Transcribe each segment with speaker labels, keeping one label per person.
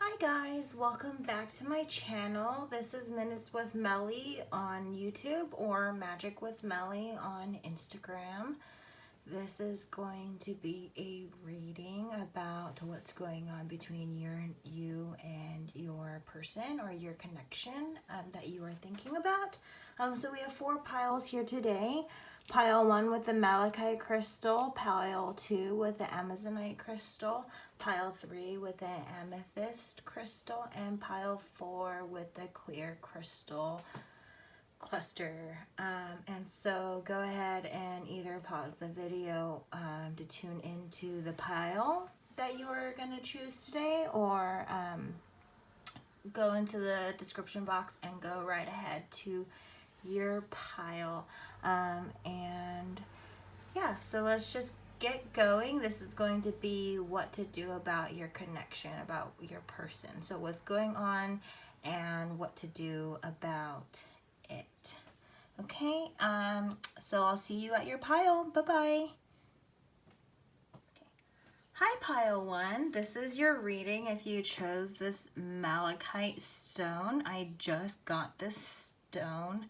Speaker 1: Hi guys, welcome back to my channel. This is Minutes with Melly on YouTube or Magic with Melly on Instagram. This is going to be a reading about what's going on between you and your person or your connection that you are thinking about. So we have 4 piles here today. Pile 1 with the malachite crystal, pile 2 with the amazonite crystal, pile 3 with the amethyst crystal, and pile 4 with the clear crystal cluster. And so go ahead and either pause the video to tune into the pile that you are going to choose today, or go into the description box and go right ahead to your pile. And yeah, so let's just get going. This is going to be what to do about your connection, about your person. So what's going on and what to do about it. Okay, so I'll see you at your pile. Bye-bye. Hi pile 1, this is your reading if you chose this malachite stone. I just got this stone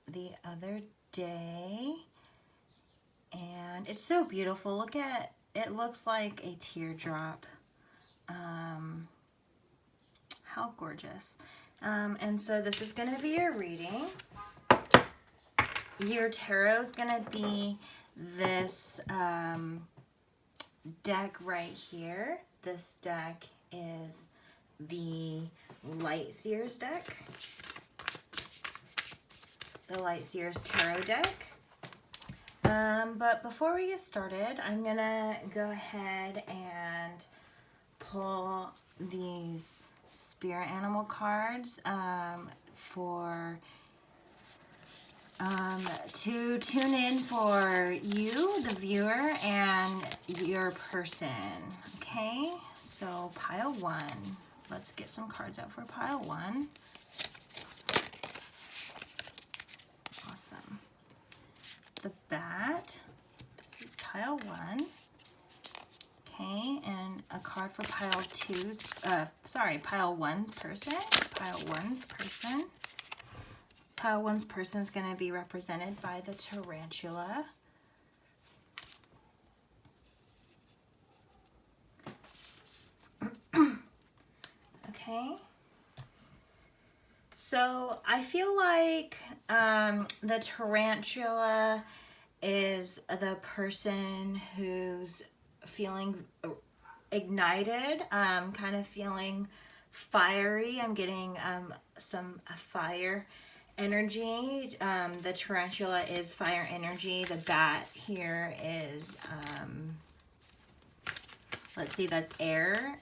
Speaker 1: the other day and it's so beautiful. Look at it, looks like a teardrop. How gorgeous. And so this is going to be your reading. Your tarot is going to be this deck right here. This deck is the Light Seers deck, the Light Seers tarot deck. But before we get started, I'm gonna go ahead and pull these spirit animal cards to tune in for you, the viewer, and your person. Okay, so pile 1. Let's get some cards out for pile 1. Awesome. The bat. This is pile 1. Okay, and a card for pile 2's, pile 1's person. Pile 1's person. Pile 1's person is going to be represented by the tarantula. Okay. So I feel like the tarantula is the person who's feeling ignited, kind of feeling fiery. I'm getting some fire energy. The tarantula is fire energy. The bat here is, let's see, that's air.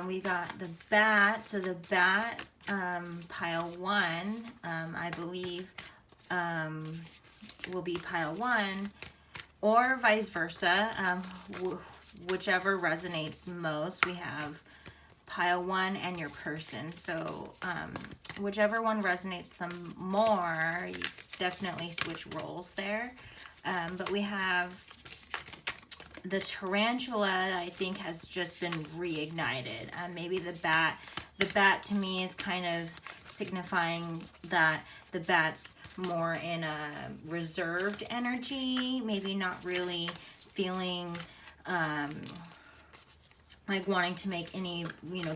Speaker 1: We got the bat. So the bat, pile 1, I believe, will be pile 1, or vice versa, whichever resonates most. We have pile 1 and your person. So whichever one resonates the more, you definitely switch roles there. But we have the tarantula, I think, has just been reignited. Maybe the bat to me is kind of signifying that the bat's more in a reserved energy, maybe not really feeling like wanting to make any,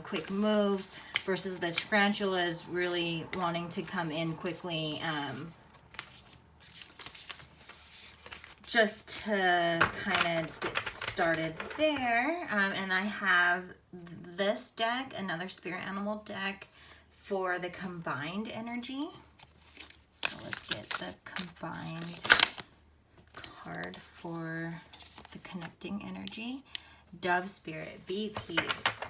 Speaker 1: quick moves, versus the tarantula is really wanting to come in quickly, just to kind of get started there. And I have this deck, another spirit animal deck, for the combined energy. So let's get the combined card for the connecting energy. Dove Spirit, be peace.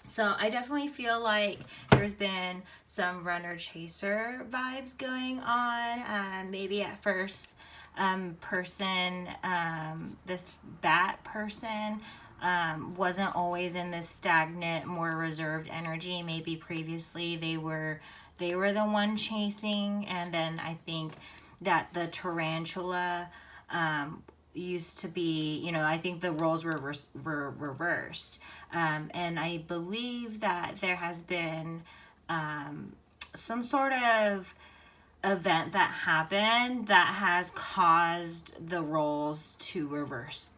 Speaker 1: So I definitely feel like there's been some runner chaser vibes going on. Maybe at first, this bat person wasn't always in this stagnant, more reserved energy. Maybe previously they were the one chasing, and then I think that the tarantula used to be, you know, I think the roles were reversed. And I believe that there has been some sort of event that happened that has caused the roles to reverse,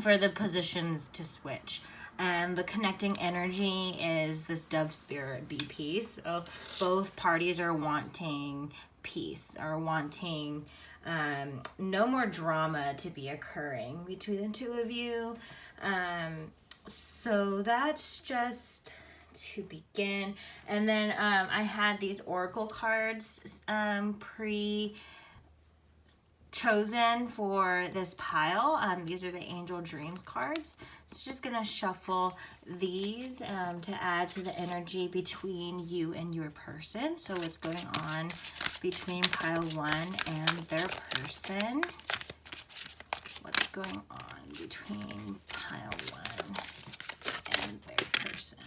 Speaker 1: for the positions to switch. And the connecting energy is this dove spirit, be peace. So both parties are wanting peace, are wanting no more drama to be occurring between the two of you. So that's just to begin. And then I had these oracle cards chosen for this pile. These are the Angel Dreams cards. So just gonna shuffle these to add to the energy between you and your person. So what's going on between pile 1 and their person? What's going on between pile 1 and their person?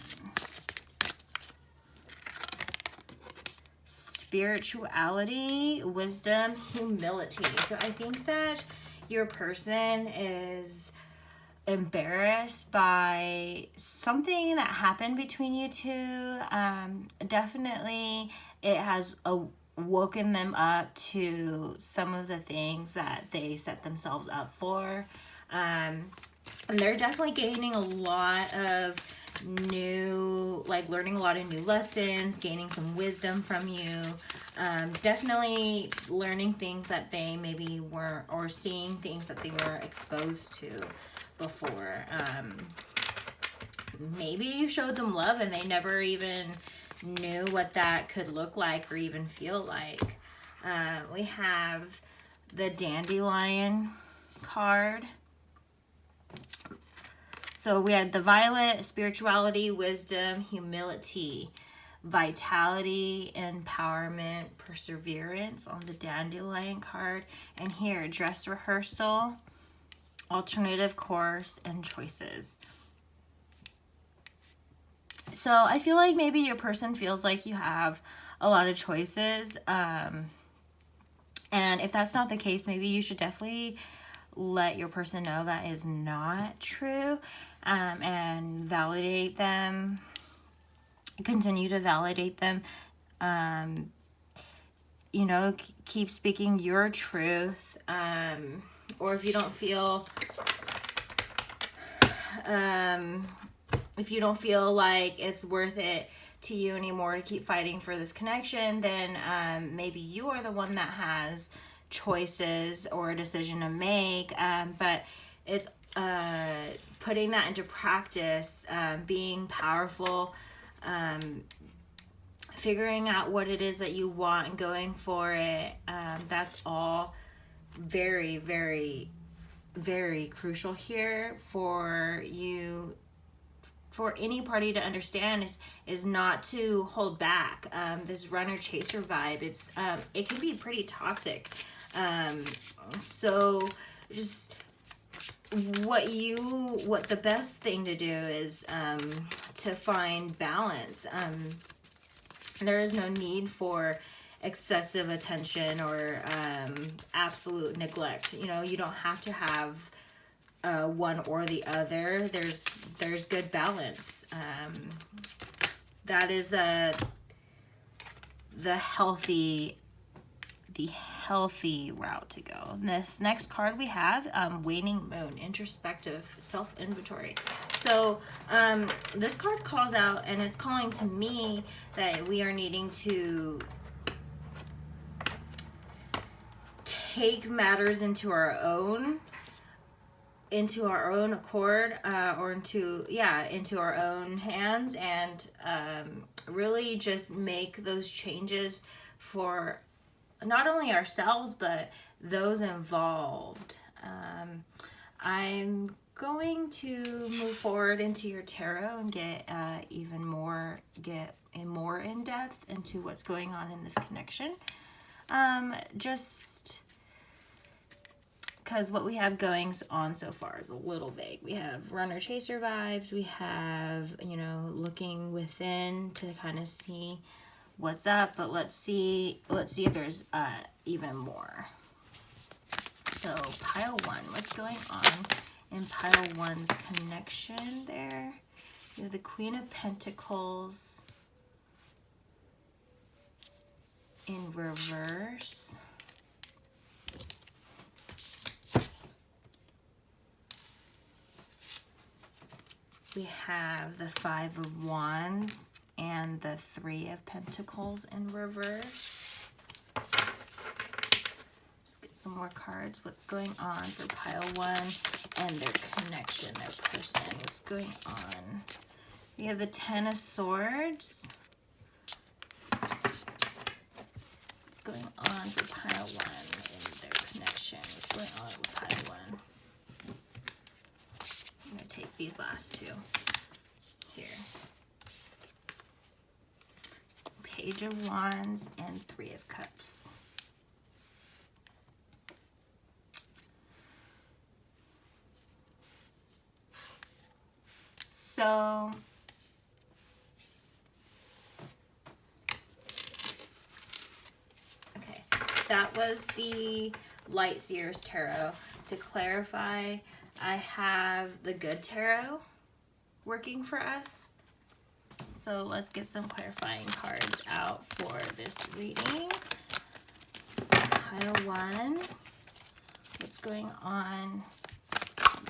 Speaker 1: Spirituality, wisdom, humility. So I think that your person is embarrassed by something that happened between you two. Definitely it has woken them up to some of the things that they set themselves up for. And they're definitely gaining a lot of learning a lot of new lessons, gaining some wisdom from you. Definitely learning things that they maybe weren't, or seeing things that they weren't exposed to before. Maybe you showed them love and they never even knew what that could look like or even feel like. We have the Dandelion card. So we had the violet, spirituality, wisdom, humility, vitality, empowerment, perseverance on the Dandelion card. And here, dress rehearsal, alternative course, and choices. So I feel like maybe your person feels like you have a lot of choices. And if that's not the case, maybe you should definitely let your person know that is not true, and validate them, continue to validate them. You know, keep speaking your truth. Or if you don't feel like it's worth it to you anymore to keep fighting for this connection, then maybe you are the one that has choices or a decision to make. But it's putting that into practice, being powerful, figuring out what it is that you want and going for it. That's all very, very, very crucial here for you, for any party to understand, is not to hold back. This runner chaser vibe, it can be pretty toxic. So just what the best thing to do is to find balance. There is no need for excessive attention or absolute neglect. You know, you don't have to have one or the other. There's good balance. That is the healthy route to go. This next card we have, Waning Moon, introspective self-inventory. So this card calls out, and it's calling to me that we are needing to take matters into our own accord, or into our own hands, and really just make those changes for not only ourselves but those involved. I'm going to move forward into your tarot and get more in depth into what's going on in this connection. Just because what we have going on so far is a little vague. We have runner chaser vibes. We have, looking within to kind of see what's up, but let's see if there's even more. So pile one, what's going on in pile one's connection there? You have the Queen of Pentacles in reverse. We have the Five of Wands and the Three of Pentacles in reverse. Let's get some more cards. What's going on for pile one and their connection, their person? What's going on? We have the Ten of Swords. What's going on for pile one and their connection? What's going on with pile one? I'm going to take these last two here. Page of Wands and Three of Cups. So, okay, that was the Light Seers Tarot. To clarify, I have the Good Tarot working for us. So let's get some clarifying cards out for this reading. Pile one, what's going on?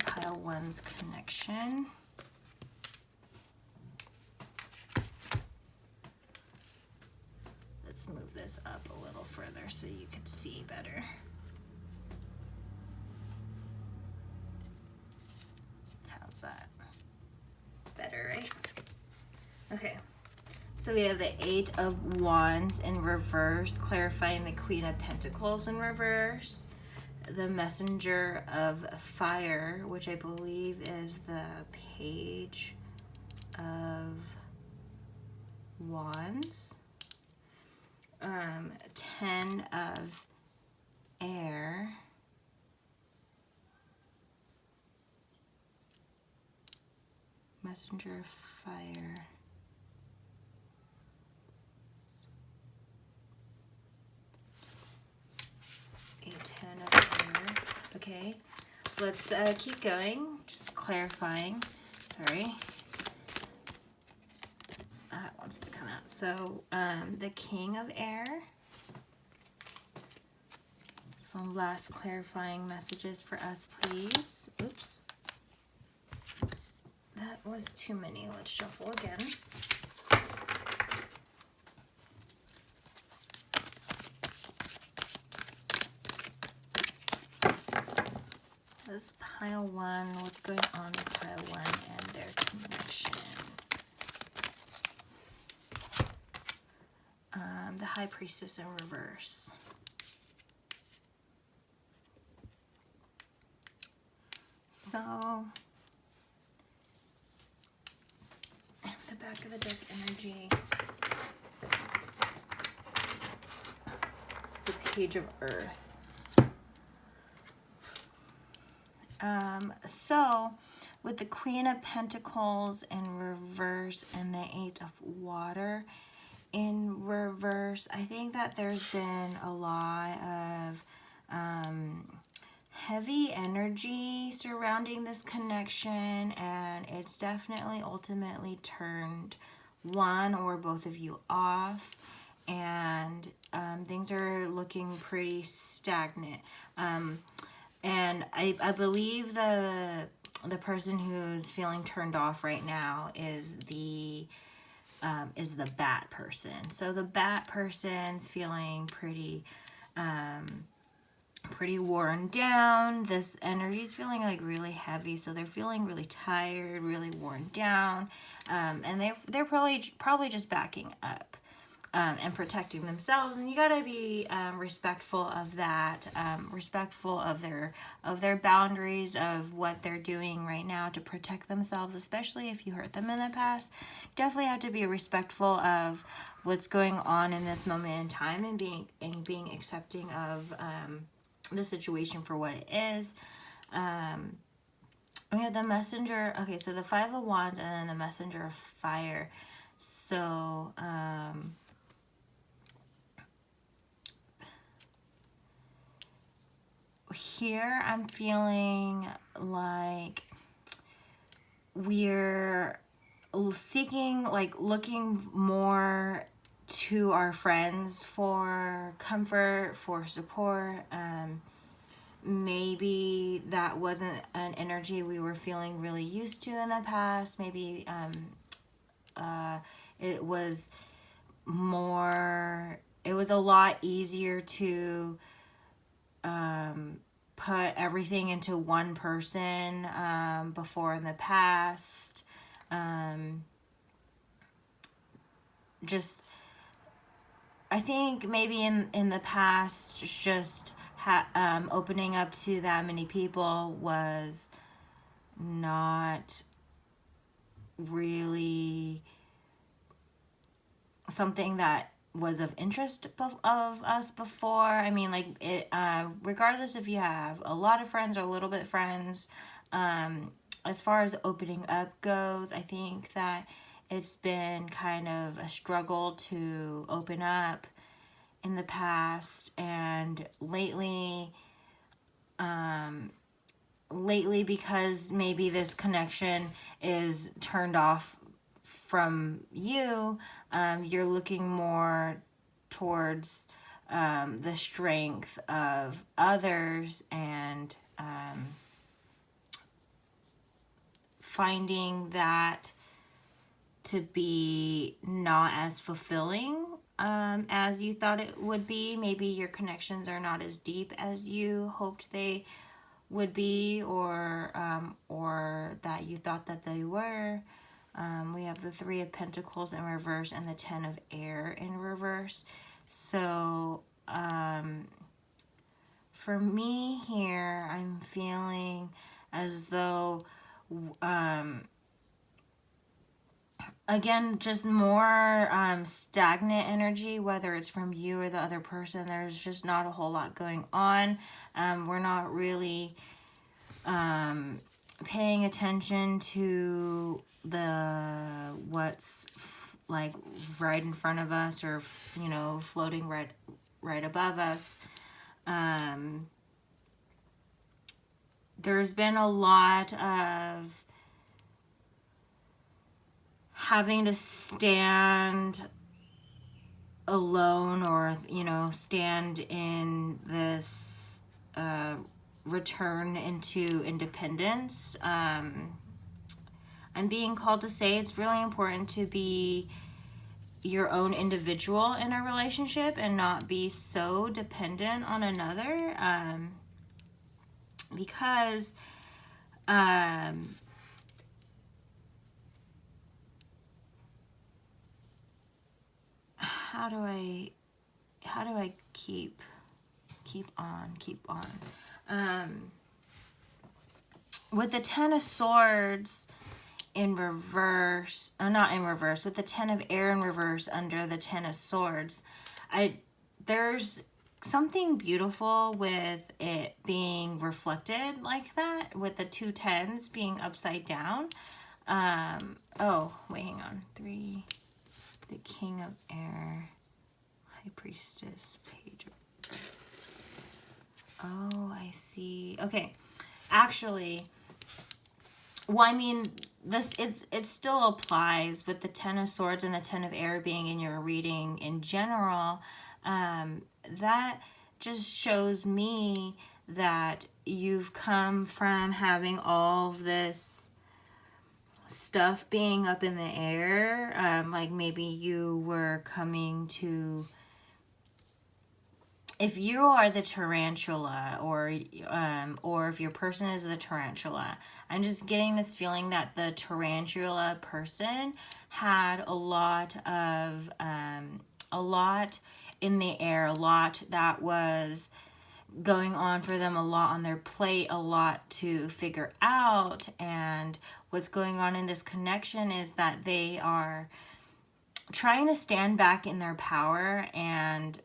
Speaker 1: Pile one's connection. Let's move this up a little further so you can see better. How's that? Better, right? Okay, so we have the Eight of Wands in reverse, clarifying the Queen of Pentacles in reverse. The Messenger of Fire, which I believe is the Page of Wands. 10 of Air. Messenger of Fire. A 10 of Air. Okay, let's keep going. Just clarifying. Sorry. That wants to come out. So, the King of Air. Some last clarifying messages for us, please. Oops. That was too many. Let's shuffle again. This pile one, what's going on with pile one and their connection? The High Priestess in reverse. So, the back of the deck energy. It's the Page of Earth. So, with the Queen of Pentacles in reverse and the Eight of Water in reverse, I think that there's been a lot of heavy energy surrounding this connection, and it's definitely ultimately turned one or both of you off, and things are looking pretty stagnant. And I believe the person who's feeling turned off right now is the bat person. So the bat person's feeling pretty worn down. This energy's feeling like really heavy, so they're feeling really tired, really worn down, and they're probably just backing up and protecting themselves. And you gotta be respectful of that, respectful of their boundaries, of what they're doing right now to protect themselves, especially if you hurt them in the past. Definitely have to be respectful of what's going on in this moment in time, and being accepting of the situation for what it is. We have the Messenger. Okay, so the Five of Wands and then the Messenger of Fire. So here I'm feeling like we're seeking, like looking more to our friends for comfort, for support. Maybe that wasn't an energy we were feeling really used to in the past. Maybe it was a lot easier to put everything into one person before in the past. Just, I think maybe in the past, just opening up to that many people was not really something that was of interest of us before. I mean, like, it regardless if you have a lot of friends or a little bit friends, as far as opening up goes, I think that it's been kind of a struggle to open up in the past, and lately because maybe this connection is turned off from you, you're looking more towards the strength of others, and finding that to be not as fulfilling as you thought it would be. Maybe your connections are not as deep as you hoped they would be, or that you thought that they were. We have the Three of Pentacles in reverse and the Ten of Air in reverse. So for me here, I'm feeling as though again, just more stagnant energy, whether it's from you or the other person. There's just not a whole lot going on. We're not really paying attention to what's like right in front of us, or floating right above us. There's been a lot of having to stand alone, or stand in this return into independence. I'm being called to say it's really important to be your own individual in a relationship and not be so dependent on another, because how do I keep on? With the Ten of Swords in reverse, not in reverse, with the Ten of Air in reverse under the Ten of Swords, there's something beautiful with it being reflected like that, with the two tens being upside down. Oh, wait, hang on. Three, the King of Air, High Priestess, Page of... Oh, I see. Okay, actually, well, I mean, it still applies with the Ten of Swords and the Ten of Air being in your reading in general. That just shows me that you've come from having all of this stuff being up in the air. Like maybe you were coming to... If you are the tarantula, or if your person is the tarantula, I'm just getting this feeling that the tarantula person had a lot in the air, a lot that was going on for them, a lot on their plate, a lot to figure out. And what's going on in this connection is that they are trying to stand back in their power, and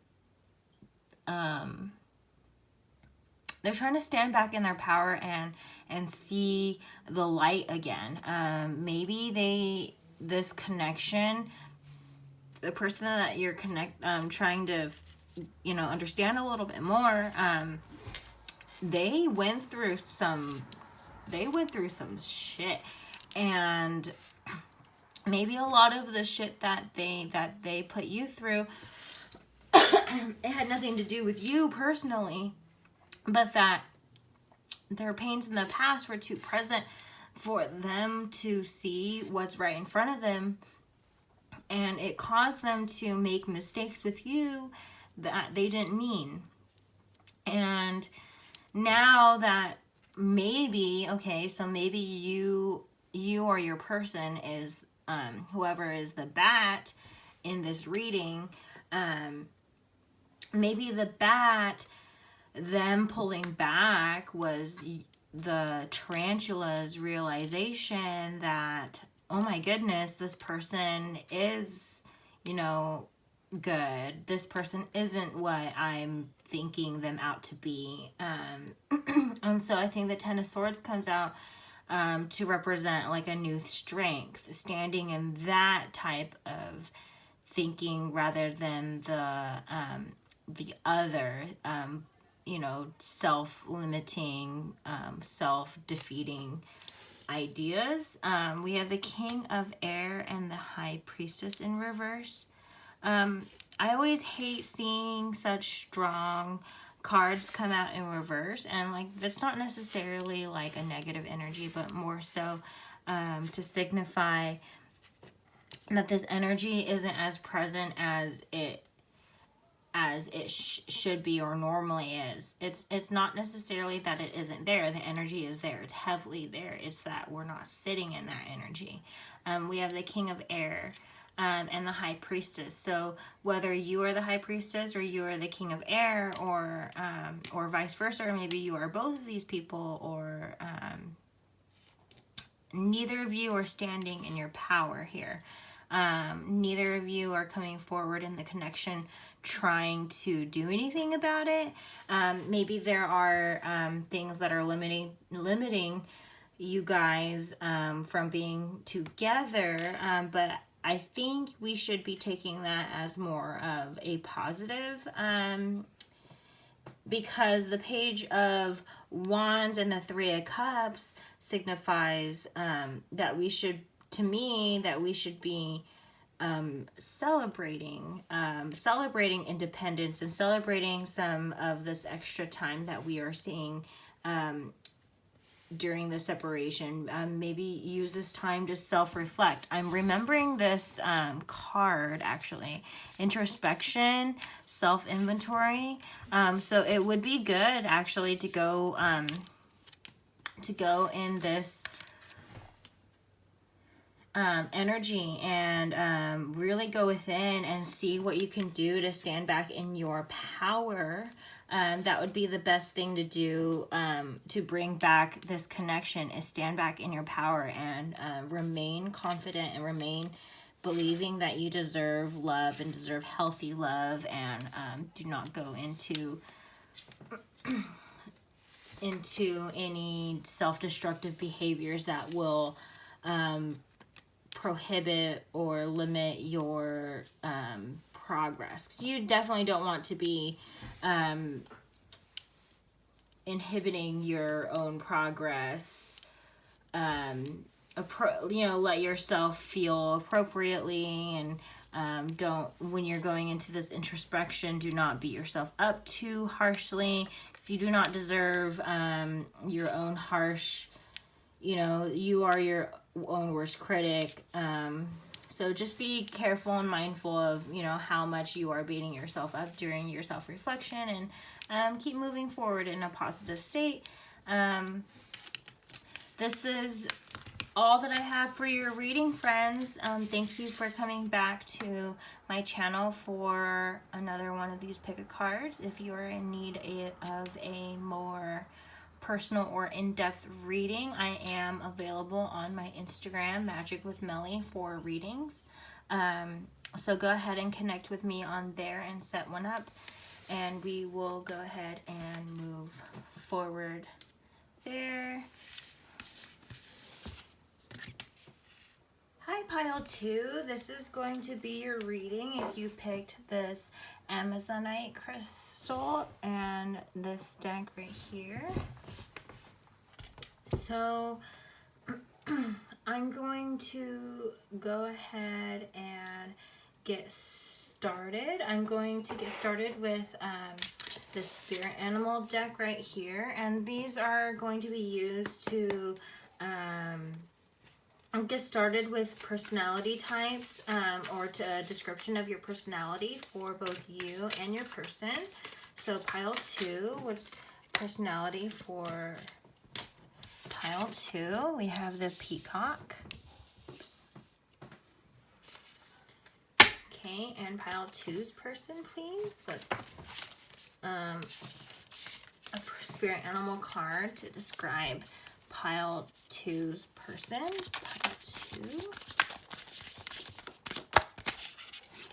Speaker 1: they're trying to stand back in their power and see the light again. Maybe this connection, the person that you're trying to understand a little bit more, they went through some shit, and maybe a lot of the shit that they put you through, it had nothing to do with you personally, but that their pains in the past were too present for them to see what's right in front of them, and it caused them to make mistakes with you that they didn't mean. And now that maybe, okay, so maybe you or your person is whoever is the bat in this reading, maybe the bat, them pulling back was the tarantula's realization that, oh my goodness, this person is, you know, good. This person isn't what I'm thinking them out to be. And so I think the Ten of Swords comes out to represent like a new strength, standing in that type of thinking rather than the other, you know, self-limiting, self-defeating ideas. We have the King of Air and the High Priestess in reverse. I always hate seeing such strong cards come out in reverse, and like that's not necessarily like a negative energy, but more so to signify that this energy isn't as present as it should be or normally is. It's not necessarily that it isn't there. The energy is there. It's heavily there. It's that we're not sitting in that energy. We have the King of Air and the High Priestess. So whether you are the High Priestess or you are the King of Air, or vice versa, or maybe you are both of these people, or neither of you are standing in your power here. Neither of you are coming forward in the connection trying to do anything about it. Maybe there are things that are limiting you guys from being together, but I think we should be taking that as more of a positive, because the Page of Wands and the Three of Cups signifies that we should, to me, that we should be celebrating independence and celebrating some of this extra time that we are seeing during the separation. Maybe use this time to self-reflect. I'm remembering this card, actually, introspection, self-inventory. So it would be good actually to go in this energy and really go within and see what you can do to stand back in your power. That would be the best thing to do to bring back this connection, is stand back in your power and remain confident and remain believing that you deserve love and deserve healthy love, and do not go into any self-destructive behaviors that will prohibit or limit your progress. 'Cause you definitely don't want to be inhibiting your own progress. Let yourself feel appropriately, and don't, when you're going into this introspection, do not beat yourself up too harshly, because you do not deserve your own harsh, you are your own worst critic. So just be careful and mindful of, how much you are beating yourself up during your self-reflection, and keep moving forward in a positive state. This is all that I have for your reading, friends. Thank you for coming back to my channel for another one of these pick a cards. If you are in need of a more personal or in-depth reading, I am available on my Instagram, MagicWithMelly, for readings. So go ahead and connect with me on there and set one up, and we will go ahead and move forward there. Hi, pile 2, this is going to be your reading if you picked this Amazonite crystal and this deck right here. So I'm going to go ahead and get started. I'm going to get started with the spirit animal deck right here, and these are going to be used to get started with personality types, or to a description of your personality for both you and your person. So pile 2, what's personality for pile 2? We have the peacock. Oops. Okay, and pile 2's person, please. What's a spirit animal card to describe pile 2's person? Pile 2.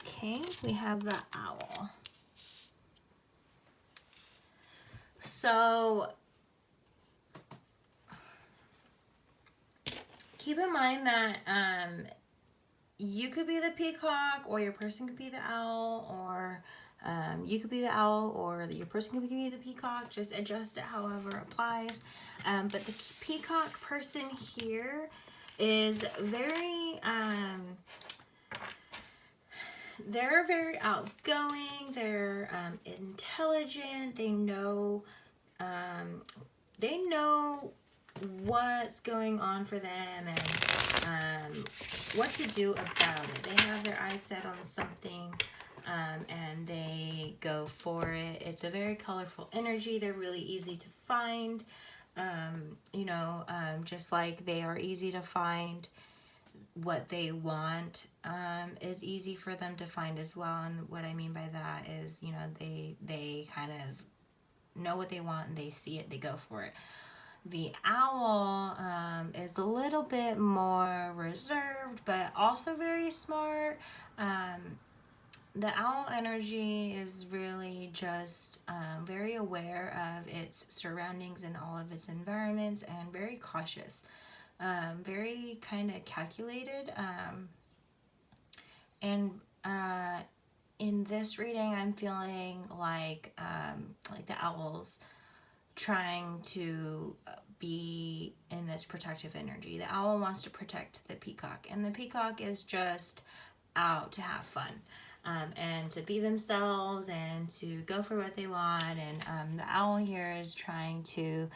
Speaker 1: Okay, we have the owl. So keep in mind that you could be the peacock, or your person could be the owl, or you could be the owl, or your person could be the peacock. Just adjust it however it applies. But the peacock person here is very, they're very outgoing. They're intelligent. They know what's going on for them and what to do about it. They have their eyes set on something, and they go for it. It's a very colorful energy. They're really easy to find. Just like they are easy to find what they want, is easy for them to find as well. And what I mean by that is, they kind of know what they want and they see it, they go for it. The owl is a little bit more reserved, but also very smart. The owl energy is really just very aware of its surroundings and all of its environments, and very cautious, very kind of calculated. In this reading, I'm feeling like the owl's trying to be in this protective energy. The owl wants to protect the peacock, and the peacock is just out to have fun, and to be themselves and to go for what they want. And the owl here is trying to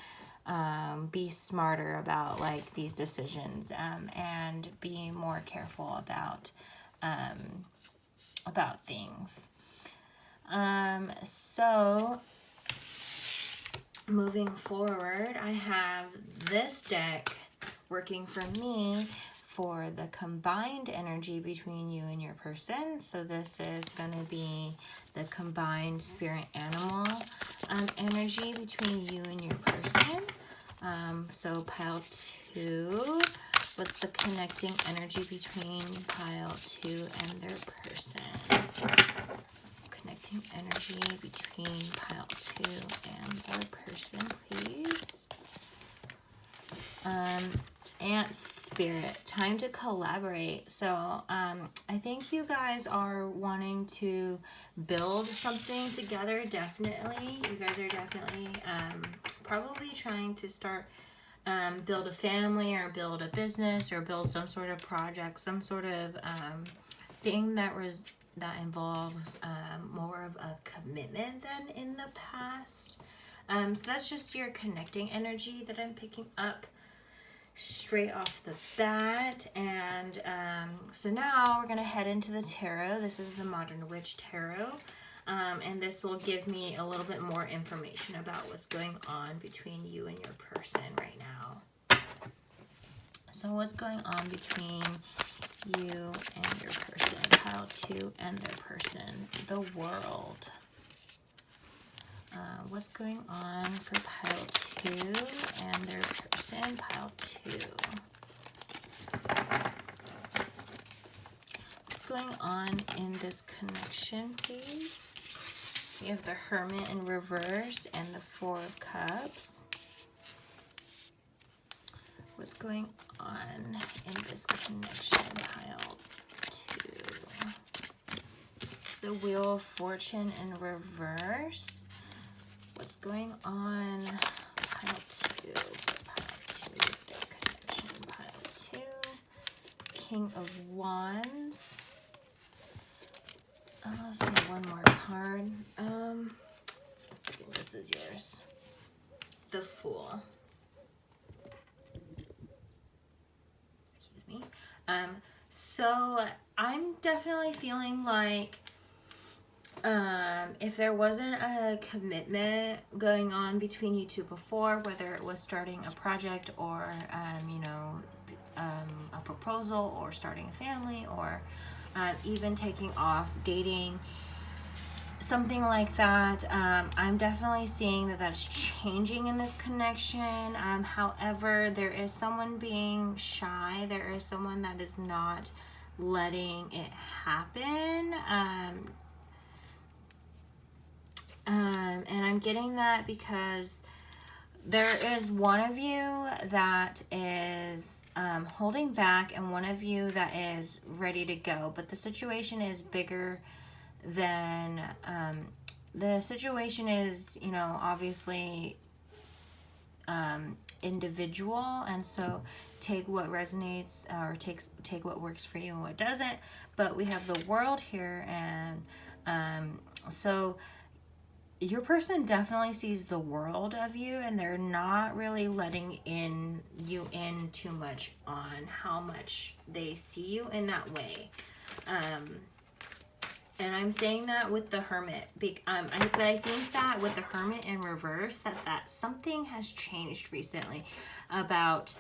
Speaker 1: be smarter about like these decisions, and be more careful about things. So moving forward, I have this deck working for me for the combined energy between you and your person. So this is going to be the combined spirit animal energy between you and your person. So pile 2, what's the connecting energy between pile 2 and their person? Connecting energy between pile 2 and their person, please. Ant spirit, time to collaborate. So I think you guys are wanting to build something together. Definitely, you guys are definitely probably trying to start build a family, or build a business, or build some sort of project, some sort of thing that involves more of a commitment than in the past. So that's just your connecting energy that I'm picking up straight off the bat. And so now we're going to head into the tarot. This is the Modern Witch Tarot. And this will give me a little bit more information about what's going on between you and your person right now. So what's going on between you and your person? Pile 2 and their person. The World. What's going on for pile 2 and their person? Pile 2. What's going on in this connection, please? We have the Hermit in reverse and the 4 of Cups. What's going on in this connection, pile 2. The Wheel of Fortune in reverse. What's going on? Pile 2. Pile 2. Their connection. Pile 2. King of Wands. Let's do one more card. I think this is yours. The Fool. Excuse me. So I'm definitely feeling like if there wasn't a commitment going on between you two before, whether it was starting a project or, you know, a proposal or starting a family or even taking off dating, something like that, I'm definitely seeing that that's changing in this connection. However, there is someone being shy. There is someone that is not letting it happen. And I'm getting that because there is one of you that is holding back and one of you that is ready to go. But the situation is bigger than, the situation is, you know, obviously individual. And so take what resonates or take what works for you and what doesn't. But we have the World here, and so your person definitely sees the world of you, and they're not really letting you in too much on how much they see you in that way. And I'm saying that with the Hermit. But I think that with the Hermit in reverse, that something has changed recently about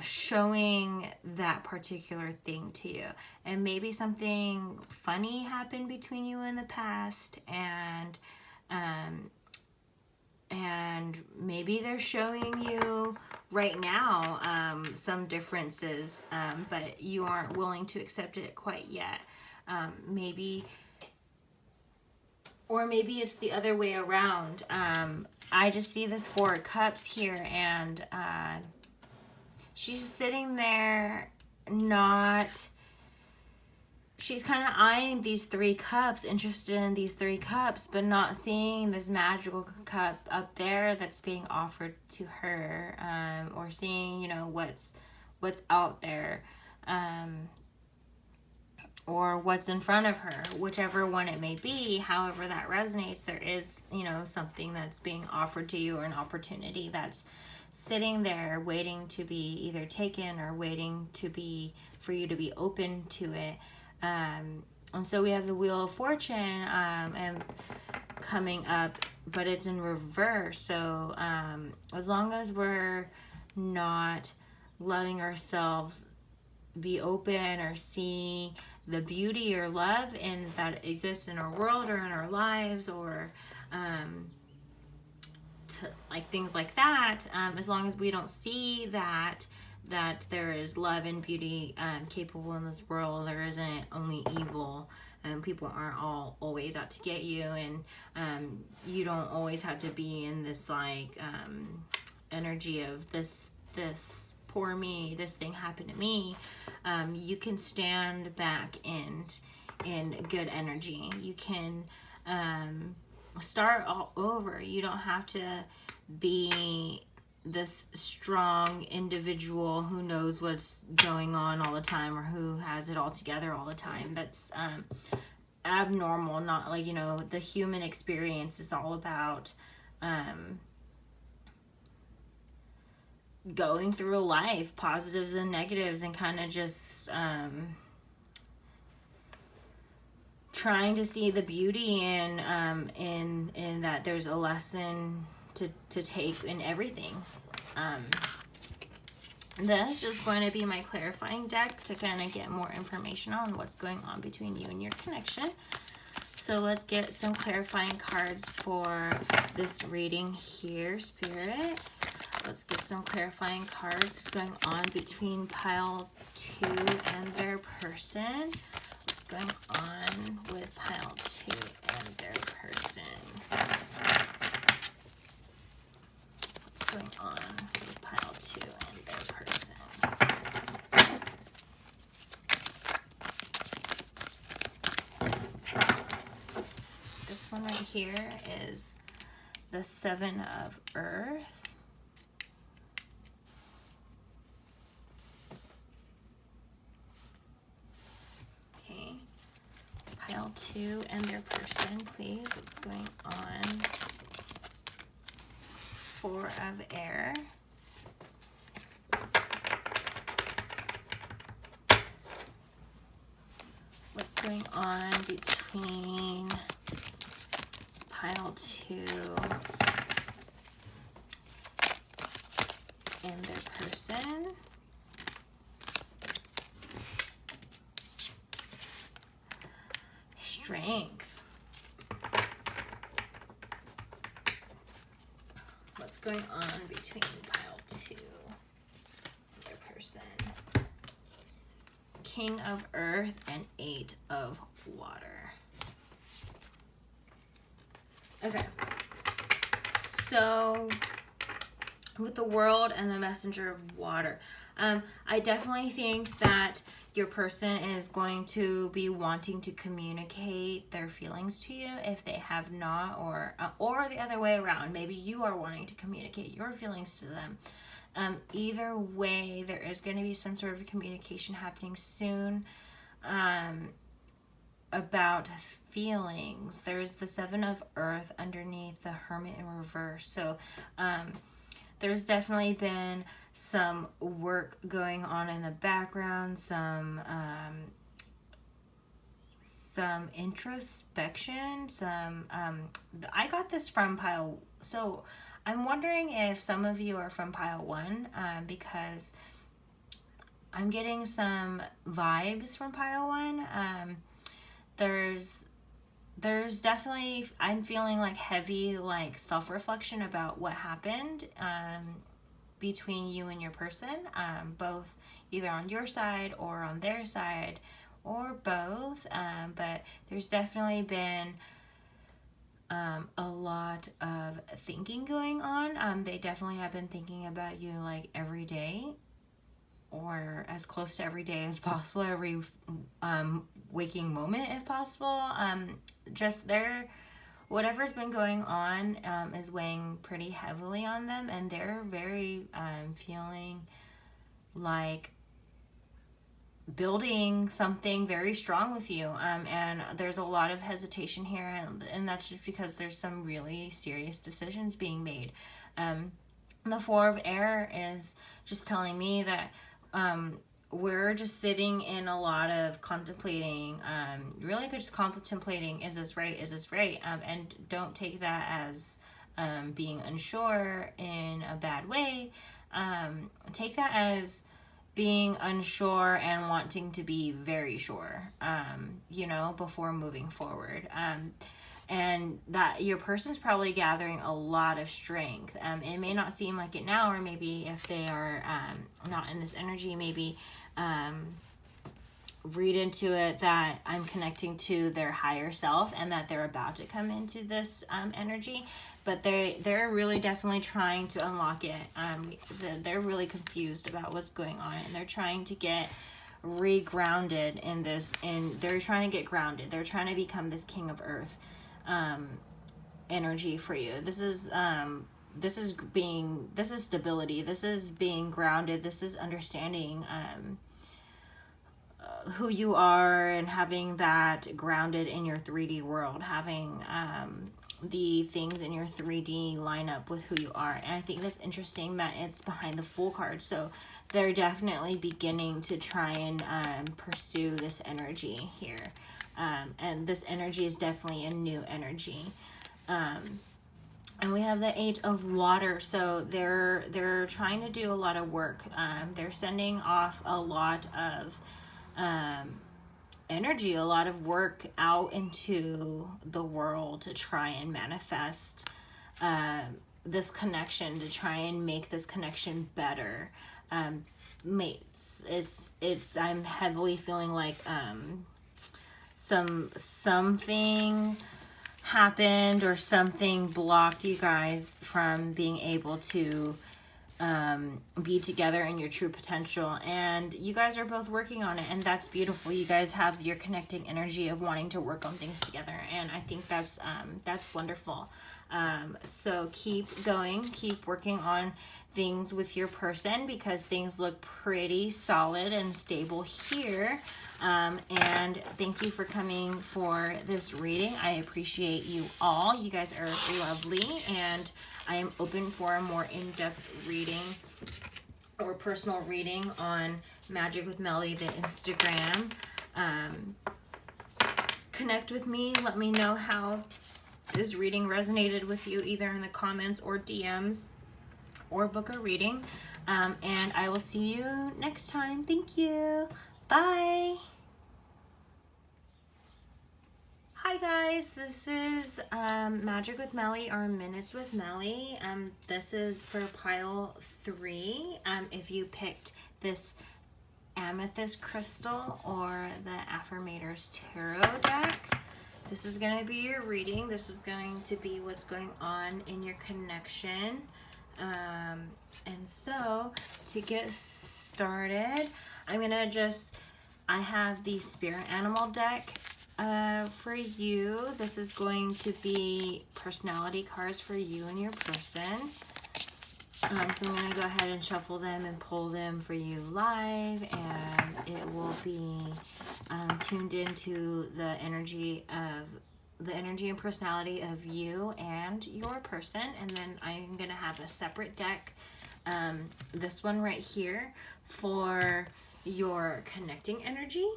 Speaker 1: showing that particular thing to you. And maybe something funny happened between you in the past, and maybe they're showing you right now some differences, but you aren't willing to accept it quite yet. Maybe it's the other way around. I just see this Four of Cups here, and she's sitting there she's kind of eyeing these 3 cups, interested in these 3 cups, but not seeing this magical cup up there that's being offered to her, or seeing, you know, what's out there, or what's in front of her, whichever one it may be. However that resonates, there is, you know, something that's being offered to you, or an opportunity that's sitting there waiting to be either taken or waiting for you to be open to it. And so we have the Wheel of Fortune and coming up, but it's in reverse. So as long as we're not letting ourselves be open or see the beauty or love that exists in our world or in our lives, or like things like that, as long as we don't see that there is love and beauty capable in this world, there isn't only evil, and people aren't always out to get you, and you don't always have to be in this like energy of this poor me, this thing happened to me. You can stand back in good energy. You can start all over. You don't have to be this strong individual who knows what's going on all the time, or who has it all together all the time. That's abnormal. Not like, you know, the human experience is all about going through life, positives and negatives, and kind of just trying to see the beauty in that there's a lesson to take in everything. This is going to be my clarifying deck to kind of get more information on what's going on between you and your connection. So let's get some clarifying cards for this reading here, Spirit. Let's get some clarifying cards going on between pile 2 and their person. What's going on with pile 2 and their person? What's going on with pile 2 and their person? here is the Seven of Earth. Okay. Pile 2 and their person, please. What's going on? Four of Air. What's going on between pile 2 and their person? Strength. What's going on between pile 2 and their person? King of Earth and 8 of Water. Okay. So with the World and the Messenger of Water, I definitely think that your person is going to be wanting to communicate their feelings to you if they have not, or the other way around. Maybe you are wanting to communicate your feelings to them. Either way, there is going to be some sort of communication happening soon about feelings. There's the Seven of Earth underneath the Hermit in reverse. So there's definitely been some work going on in the background, some introspection, I got this from pile, so I'm wondering if some of you are from pile 1, because I'm getting some vibes from pile 1. There's definitely, I'm feeling like heavy, like self-reflection about what happened between you and your person, both either on your side or on their side, or both. But there's definitely been a lot of thinking going on. They definitely have been thinking about you like every day, or as close to every day as possible, every waking moment if possible. Just whatever's been going on is weighing pretty heavily on them, and they're very feeling like building something very strong with you, and there's a lot of hesitation here, and that's just because there's some really serious decisions being made. The Four of Air is just telling me that we're just sitting in a lot of contemplating, really just contemplating, is this right, is this right, and don't take that as being unsure in a bad way. Take that as being unsure and wanting to be very sure, before moving forward. And that your person's probably gathering a lot of strength. It may not seem like it now, or maybe if they are not in this energy, maybe read into it that I'm connecting to their higher self and that they're about to come into this energy. But they're really definitely trying to unlock it. They're really confused about what's going on, and they're trying to get re-grounded in this, and they're trying to get grounded. They're trying to become this King of Earth energy for you. This is stability. This is being grounded. This is understanding who you are and having that grounded in your 3D world, having the things in your 3D line up with who you are. And I think that's interesting that it's behind the Fool card. So they're definitely beginning to try and pursue this energy here. And this energy is definitely a new energy. And we have the Eight of Water. So they're trying to do a lot of work. They're sending off a lot of energy, a lot of work out into the world to try and manifest this connection, to try and make this connection better. Mates, I'm heavily feeling like something happened or something blocked you guys from being able to be together in your true potential, and you guys are both working on it, and that's beautiful. You guys have your connecting energy of wanting to work on things together, and I think that's wonderful. So keep going, keep working on things with your person, because things look pretty solid and stable here. And thank you for coming for this reading. I appreciate you all. You guys are lovely, and I am open for a more in-depth reading or personal reading on Magic with Melly, the Instagram. Connect with me. Let me know how this reading resonated with you, either in the comments or DMs, or book a reading. And I will see you next time. Thank you. Bye. Hi guys, this is Magic with Melly, or Minutes with Melly. This is for pile 3. If you picked this amethyst crystal or the Affirmators Tarot deck, this is going to be your reading. This is going to be what's going on in your connection. And so to get started, I'm going to I have the Spirit Animal deck for you. This is going to be personality cards for you and your person. So I'm going to go ahead and shuffle them and pull them for you live, and it will be tuned into the energy and personality of you and your person. And then I'm going to have a separate deck, this one right here, for your connecting energy.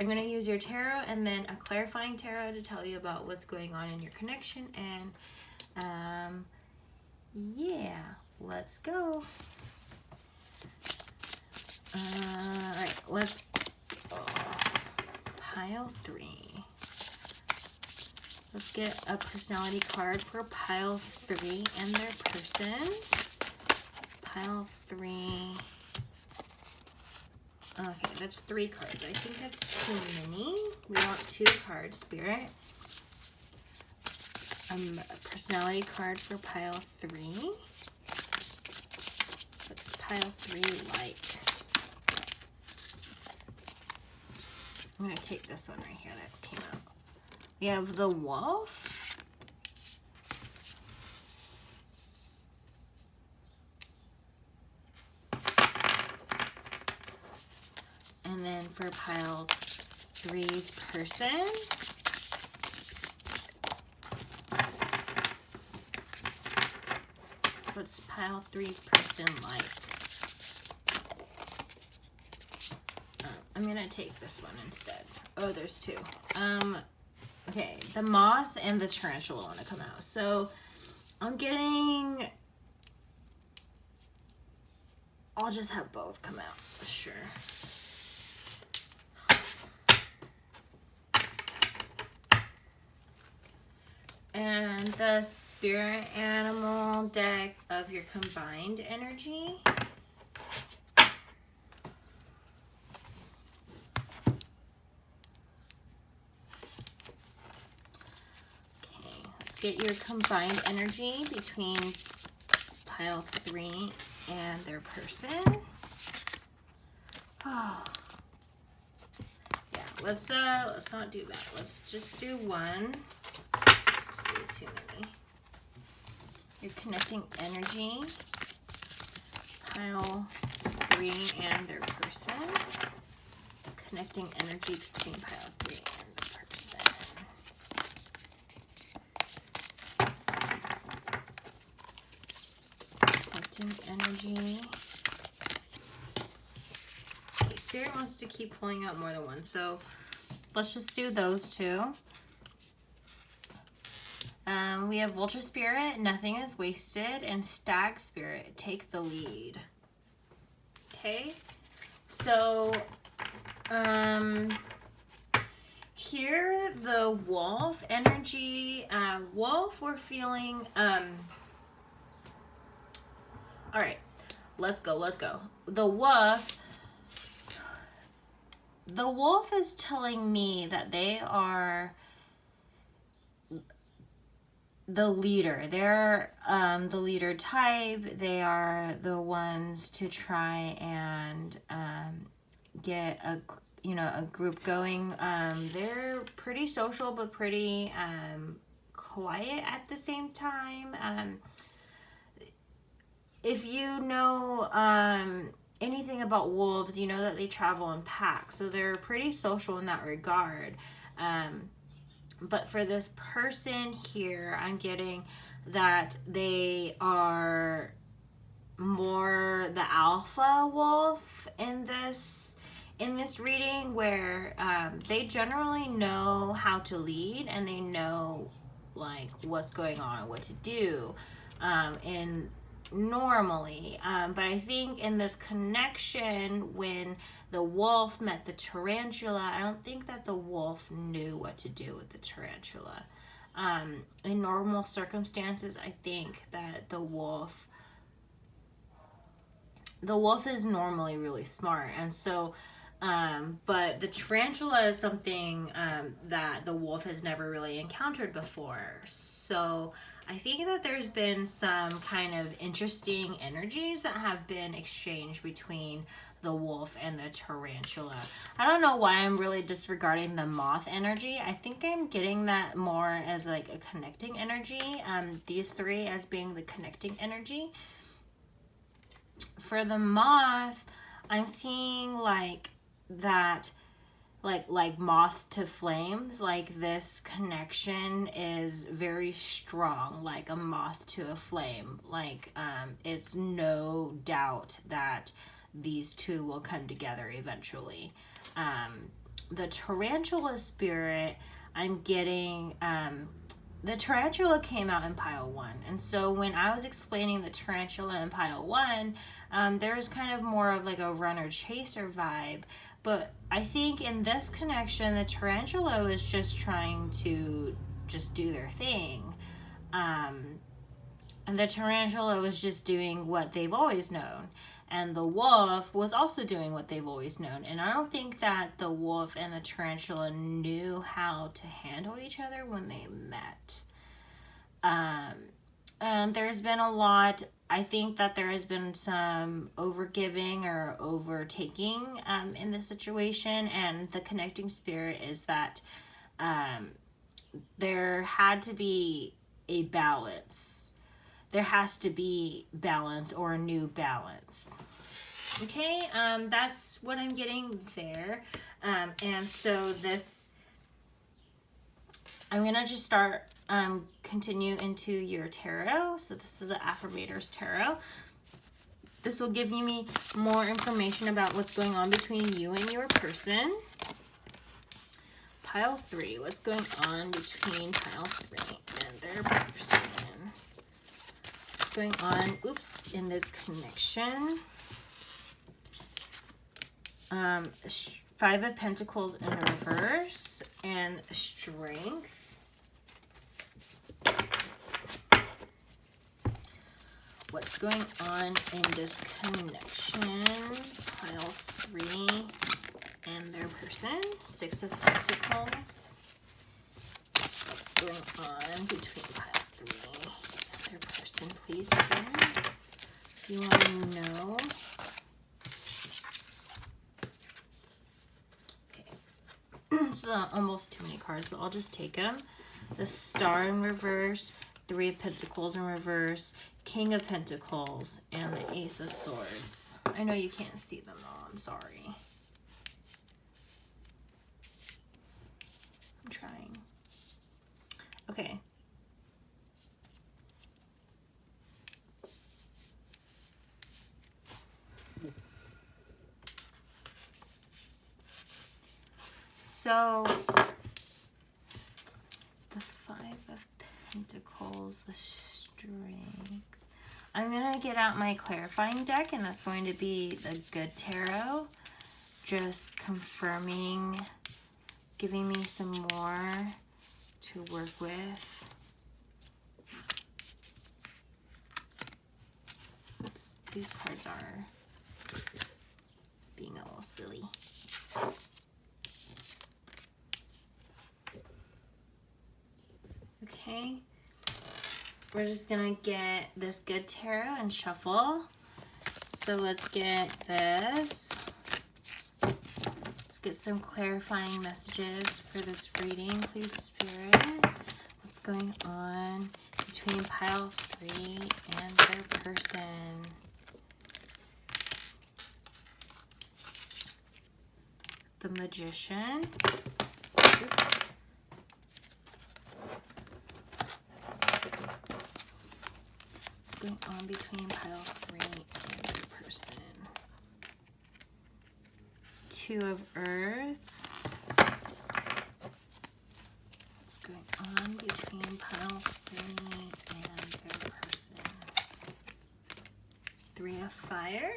Speaker 1: I'm going to use your tarot and then a clarifying tarot to tell you about what's going on in your connection. And yeah, let's go. All right, let's pile 3. Let's get a personality card for pile 3 and their person. Pile 3. Okay, that's 3 cards. I think that's too many. We want 2 cards, Spirit. A personality card for pile 3. What's pile 3 like? I'm going to take this one right here that came out. We have the Wolf. And then for pile 3's person, what's pile 3's person like? I'm gonna take this one instead. Oh, there's 2. Okay, the moth and the tarantula want to come out. So I'm getting, I'll just have both come out, sure. And the spirit animal deck of your combined energy. Okay, let's get your combined energy between pile 3 and their person. Oh. Yeah, let's not do that. Let's just do one. Too many. Your connecting energy, pile 3 and their person. Connecting energy between pile 3 and the person. Connecting energy. Okay, Spirit wants to keep pulling out more than one, so let's just do those 2. We have Vulture Spirit, Nothing is Wasted, and Stag Spirit, Take the Lead. Okay, so here the Wolf energy, Wolf, we're feeling, all right, let's go. The Wolf is telling me that the leader. They're the leader type. They are the ones to try and get a group going. They're pretty social, but pretty quiet at the same time. If you know anything about wolves, you know that they travel in packs, so they're pretty social in that regard. But for this person here, I'm getting that they are more the alpha wolf in this reading, where they generally know how to lead and they know like what's going on, what to do, and normally, but I think in this connection, when the wolf met the tarantula, I don't think that the wolf knew what to do with the tarantula. In normal circumstances, I think that the wolf is normally really smart, and so but the tarantula is something that the wolf has never really encountered before. So I think that there's been some kind of interesting energies that have been exchanged between the wolf and the tarantula. I don't know why I'm really disregarding the moth energy. I think I'm getting that more as like a connecting energy. These three as being the connecting energy. For the moth, I'm seeing like that, like moth to flames, like this connection is very strong, like a moth to a flame. Like it's no doubt that these two will come together eventually. The tarantula spirit, I'm getting the tarantula came out in pile 1, and so when I was explaining the tarantula in pile 1, there was kind of more of like a runner chaser vibe. But I think in this connection, the tarantula is just trying to just do their thing. And the tarantula was just doing what they've always known. And the wolf was also doing what they've always known. And I don't think that the wolf and the tarantula knew how to handle each other when they met. There's been a lot, I think that there has been some overgiving or overtaking in this situation, and the connecting spirit is that there had to be a balance. There has to be balance or a new balance. Okay, that's what I'm getting there. And so this, I'm going to just start continue into your tarot. So this is the Affirmators Tarot. This will give you me more information about what's going on between you and your person. Pile 3, what's going on between pile 3 and their person? What's going on, in this connection? 5 of Pentacles in reverse and Strength. What's going on in this connection? Pile 3 and their person. 6 of Pentacles. What's going on between pile 3 and their person? Please, Spirit, if you want to know. Okay. It's almost too many cards, but I'll just take them. The Star in reverse. 3 of Pentacles in reverse. King of Pentacles and the Ace of Swords. I know you can't see them though, I'm sorry. I'm trying. Okay. So, the 5 of Pentacles, the Strength. I'm going to get out my clarifying deck, and that's going to be the Good Tarot. Just confirming, giving me some more to work with. These cards are being a little silly. Okay. we're just gonna get this good tarot and shuffle. So let's get this. Let's get some clarifying messages for this reading, please, Spirit. What's going on between pile 3 and their person? The Magician. Oops. What's going on between pile 3 and their person? 2 of Earth. What's going on between pile 3 and their person? 3 of Fire.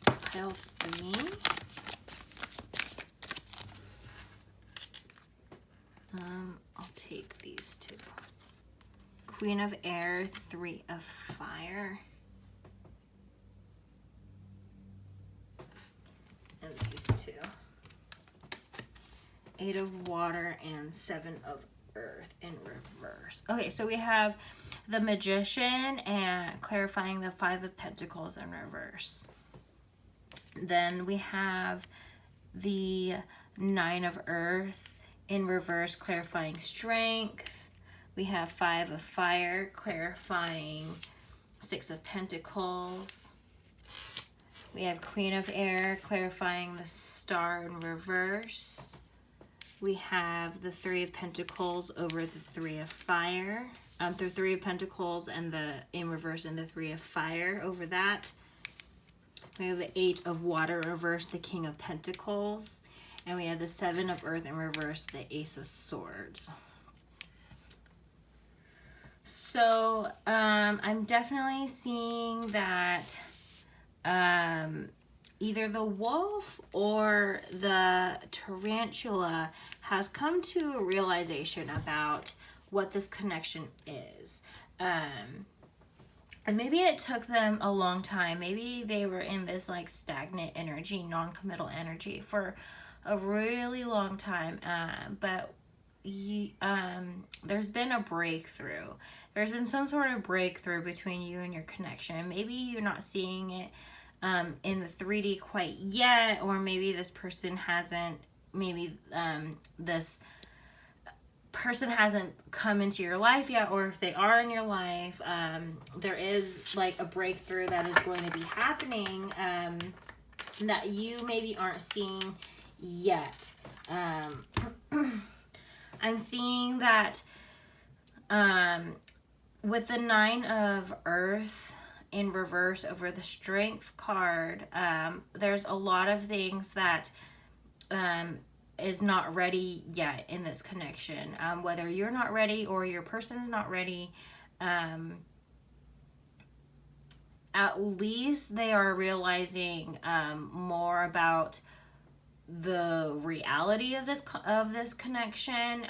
Speaker 1: Pile 3. I'll take these 2. Queen of Air, 3 of Fire. And these 2. 8 of Water and 7 of Earth in reverse. Okay, so we have the Magician and clarifying the 5 of Pentacles in reverse. Then we have the 9 of Earth in reverse, clarifying strength. We have 5 of Fire, clarifying 6 of Pentacles. We have Queen of Air, clarifying the Star in reverse. We have the 3 of Pentacles over the 3 of Fire. The 3 of Pentacles and the in reverse and the 3 of Fire over that. We have the 8 of Water reverse, the King of Pentacles. And we have the 7 of Earth in reverse, the Ace of Swords. So I'm definitely seeing that either the wolf or the tarantula has come to a realization about what this connection is. And maybe it took them a long time. Maybe they were in this like stagnant energy, non-committal energy for a really long time. But there's been a breakthrough. There's been some sort of breakthrough between you and your connection. Maybe you're not seeing it in the 3D quite yet, or maybe this person hasn't, maybe this person hasn't come into your life yet, or if they are in your life, there is like a breakthrough that is going to be happening that you maybe aren't seeing yet. I'm seeing that with the 9 of Earth in reverse over the Strength card, there's a lot of things that is not ready yet in this connection. Whether you're not ready or your person's not ready, at least they are realizing more about the reality of this connection.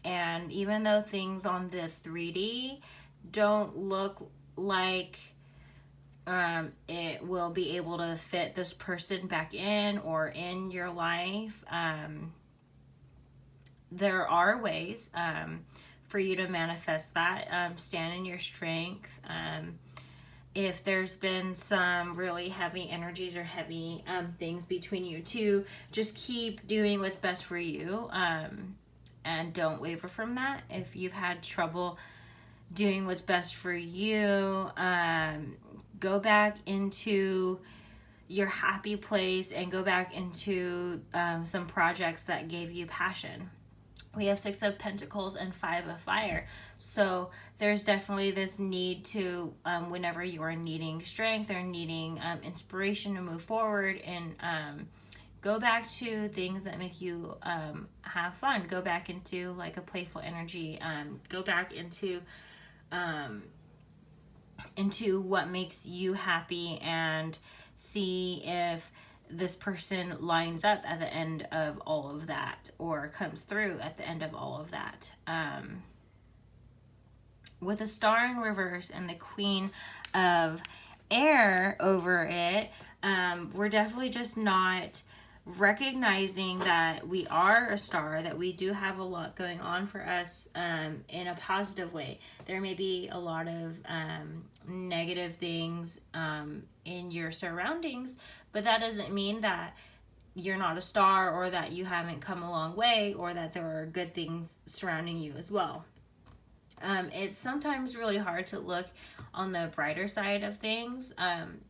Speaker 1: And even though things on the 3D don't look like it will be able to fit this person back in or in your life, there are ways for you to manifest that. Stand in your strength. If there's been some really heavy energies or heavy things between you two, just keep doing what's best for you, and don't waver from that. If you've had trouble doing what's best for you, go back into your happy place and go back into some projects that gave you passion. We have 6 of Pentacles and 5 of Fire. So there's definitely this need to, whenever you are needing strength or needing inspiration to move forward, and go back to things that make you have fun. Go back into like a playful energy. Go back into what makes you happy, and see if this person lines up at the end of all of that, or comes through at the end of all of that. With the Star in reverse and the Queen of Air over it, we're definitely just not recognizing that we are a star, that we do have a lot going on for us in a positive way. There may be a lot of negative things in your surroundings, but that doesn't mean that you're not a star, or that you haven't come a long way, or that there are good things surrounding you as well. It's sometimes really hard to look on the brighter side of things,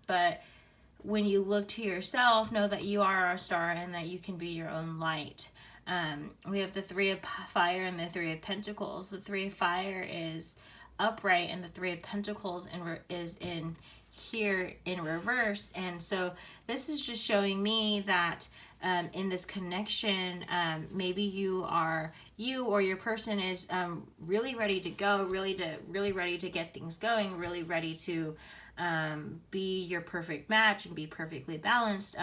Speaker 1: but when you look to yourself, know that you are a star and that you can be your own light. We have the Three of Fire and the Three of Pentacles. The Three of Fire is upright, and the Three of Pentacles is in here in reverse. And so this is just showing me that in this connection, maybe you or your person is really ready to go, really ready to get things going, really ready to be your perfect match and be perfectly balanced.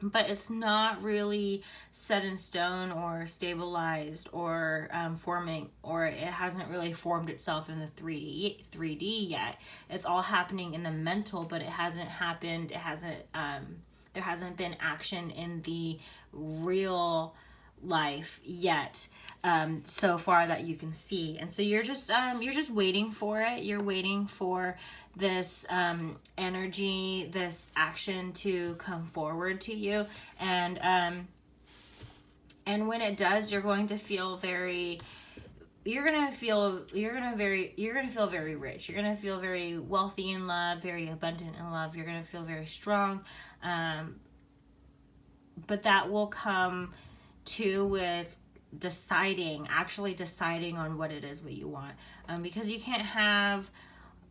Speaker 1: But it's not really set in stone or stabilized or forming, or it hasn't really formed itself in the 3D yet. It's all happening in the mental, but it hasn't happened. It hasn't. There hasn't been action in the real life yet, so far that you can see. And so you're just waiting for it. You're waiting for this energy, this action to come forward to you, and when it does, you're going to feel very rich. You're gonna feel very wealthy in love, very abundant in love. You're gonna feel very strong, but that will come too with actually deciding on what it is what you want, because you can't have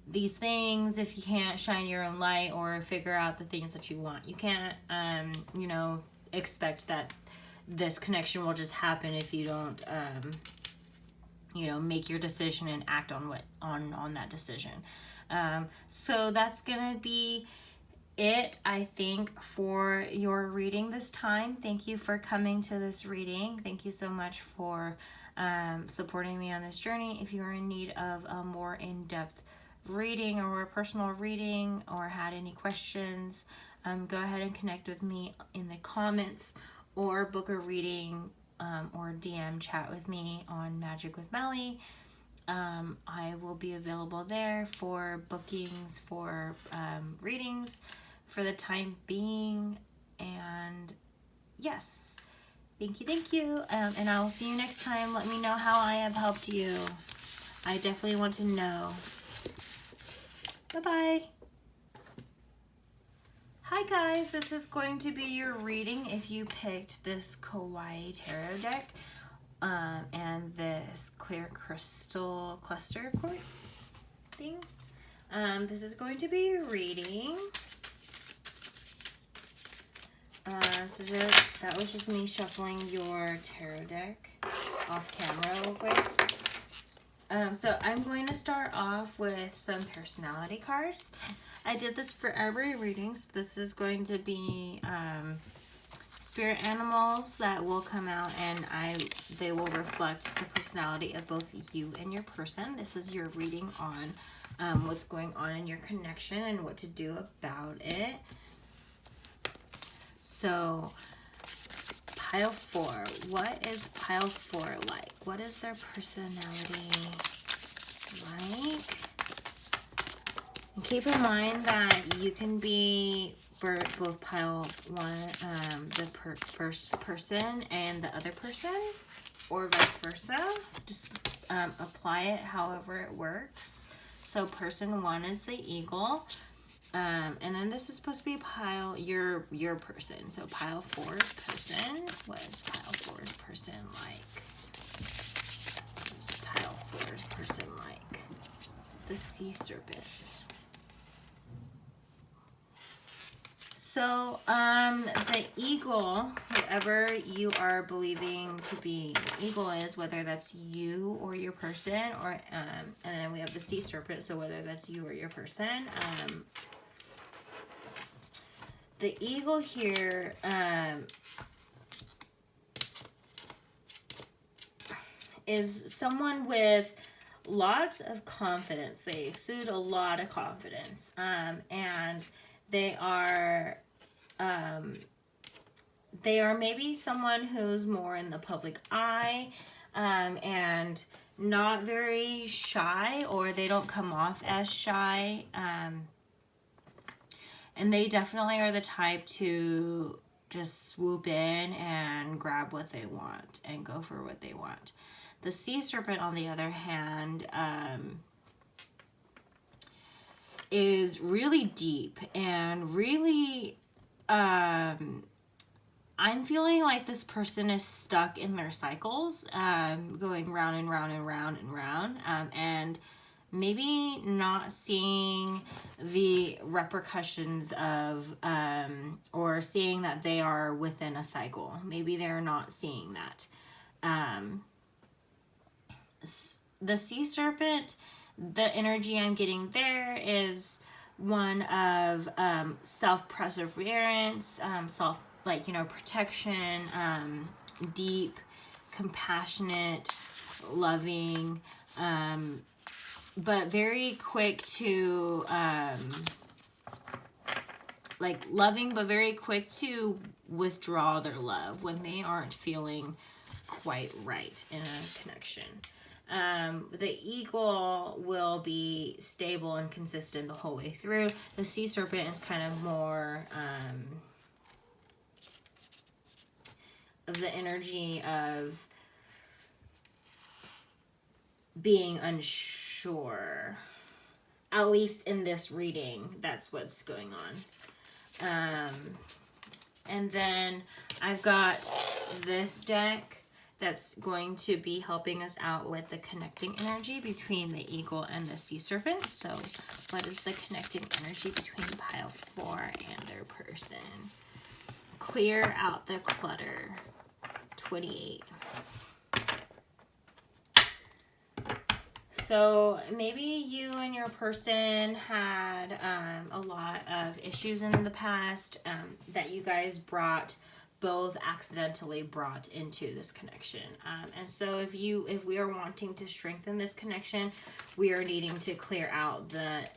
Speaker 1: these things if you can't shine your own light or figure out the things that you want. You can't expect that this connection will just happen if you don't make your decision and act on that decision. So that's gonna be it, I think, for your reading this time. Thank you for coming to this reading. Thank you so much for supporting me on this journey. If you are in need of a more in-depth reading or a personal reading, or had any questions, go ahead and connect with me in the comments, or book a reading, or DM chat with me on Magic with Melly. I will be available there for bookings, for readings for the time being. And yes, thank you, and I'll see you next time. Let me know how I have helped you. I definitely want to know. Bye-bye. Hi guys, this is going to be your reading if you picked this Kawaii Tarot deck and this clear crystal cluster cord thing. This is going to be your reading. So that was just me shuffling your tarot deck off camera real quick. So I'm going to start off with some personality cards. I did this for every reading, so this is going to be spirit animals that will come out, and they will reflect the personality of both you and your person. This is your reading on what's going on in your connection and what to do about it. So Pile 4. What is Pile 4 like? What is their personality like? And keep in mind that you can be for both Pile 1, the first person, and the other person, or vice versa. Just apply it however it works. So person 1 is the eagle. And then this is supposed to be your person. So Pile 4's person. What is Pile 4's person like? Pile 4's person like? The sea serpent. So, the eagle, whoever you are believing to be the eagle is, whether that's you or your person, or, and then we have the sea serpent, so whether that's you or your person, the eagle here, is someone with lots of confidence. They exude a lot of confidence, and they are they are maybe someone who's more in the public eye, and not very shy, or they don't come off as shy. And they definitely are the type to just swoop in and grab what they want and go for what they want. The sea serpent, on the other hand, is really deep and really, I'm feeling like this person is stuck in their cycles, going round and round and round and round, and maybe not seeing the repercussions of, or seeing that they are within a cycle. Maybe they're not seeing that. The sea serpent, the energy I'm getting there is one of self-perseverance, protection, deep, compassionate, loving, but very quick to, loving, but very quick to withdraw their love when they aren't feeling quite right in a connection. The eagle will be stable and consistent the whole way through. The sea serpent is kind of more of the energy of being unsure. At least in this reading, that's what's going on. And then I've got this deck that's going to be helping us out with the connecting energy between the eagle and the sea serpent. So what is the connecting energy between pile 4 and their person? Clear out the clutter. 28. So maybe you and your person had a lot of issues in the past that you guys both accidentally brought into this connection. And so if we are wanting to strengthen this connection, we are needing to clear out the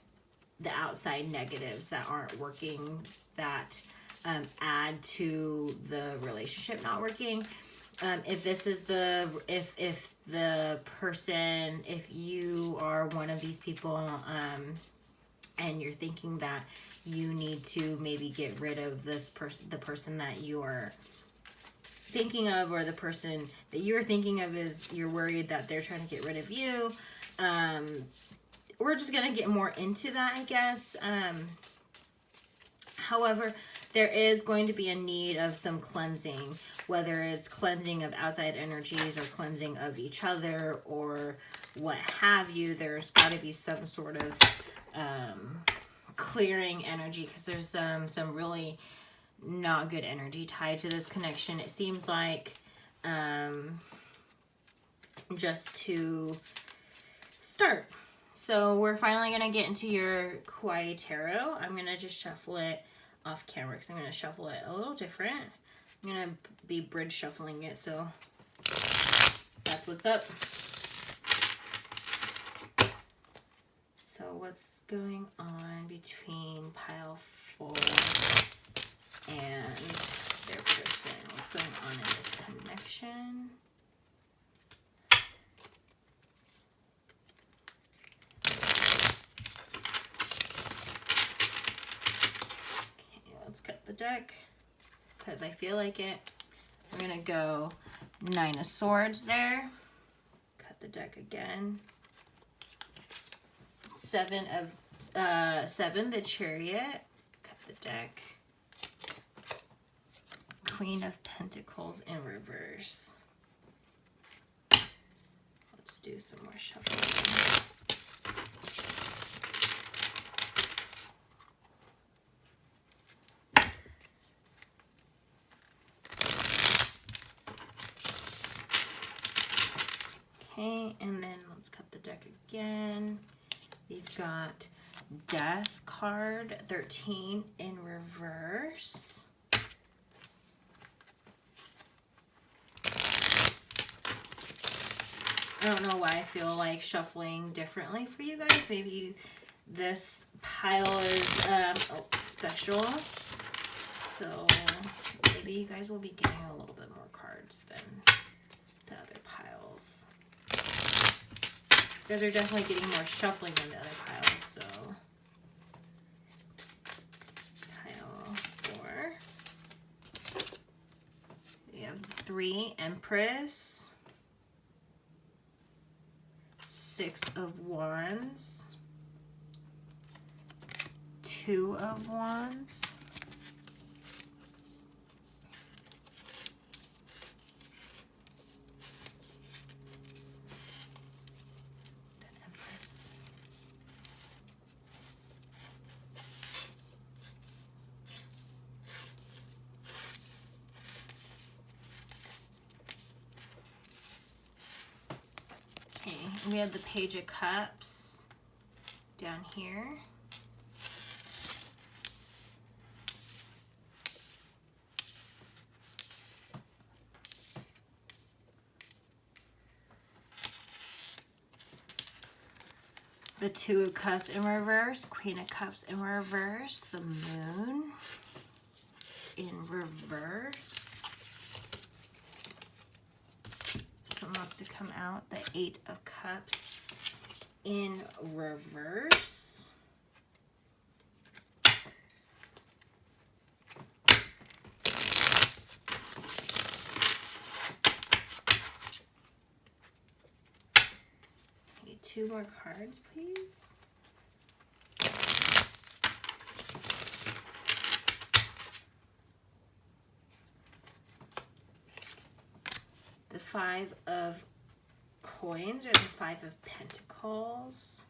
Speaker 1: outside negatives that aren't working, that add to the relationship not working. If this is if the person, if you are one of these people, and you're thinking that you need to maybe get rid of the person that you are thinking of, or the person that you're thinking of is, you're worried that they're trying to get rid of you. We're just going to get more into that, I guess. However, there is going to be a need of some cleansing, whether it's cleansing of outside energies or cleansing of each other or what have you. There's got to be some sort of clearing energy, because there's some really not good energy tied to this connection. It seems like, just to start. So we're finally going to get into your Kawaii Tarot. I'm going to just shuffle it off camera because I'm going to shuffle it a little different. I'm going to be bridge shuffling it, so that's what's up. So what's going on between pile 4 and their person? What's going on in this connection? Let's cut the deck because I feel like it. I'm gonna go 9 of Swords there. Cut the deck again. 7, the Chariot. Cut the deck. Queen of Pentacles in reverse. Let's do some more shuffling. Okay, and then let's cut the deck again. We've got Death card, 13 in reverse. I don't know why I feel like shuffling differently for you guys. Maybe this pile is special. So maybe you guys will be getting a little bit more cards than the other piles. You guys are definitely getting more shuffling than the other piles, so. Pile 4. We have 3 Empress. 6 of Wands. 2 of Wands. We have the Page of Cups down here. The Two of Cups in reverse, Queen of Cups in reverse, the Moon in reverse. Someone wants to come out, the 8 of Cups in reverse. I need 2 more cards, please. The 5 of Coins, or the 5 of Pentacles.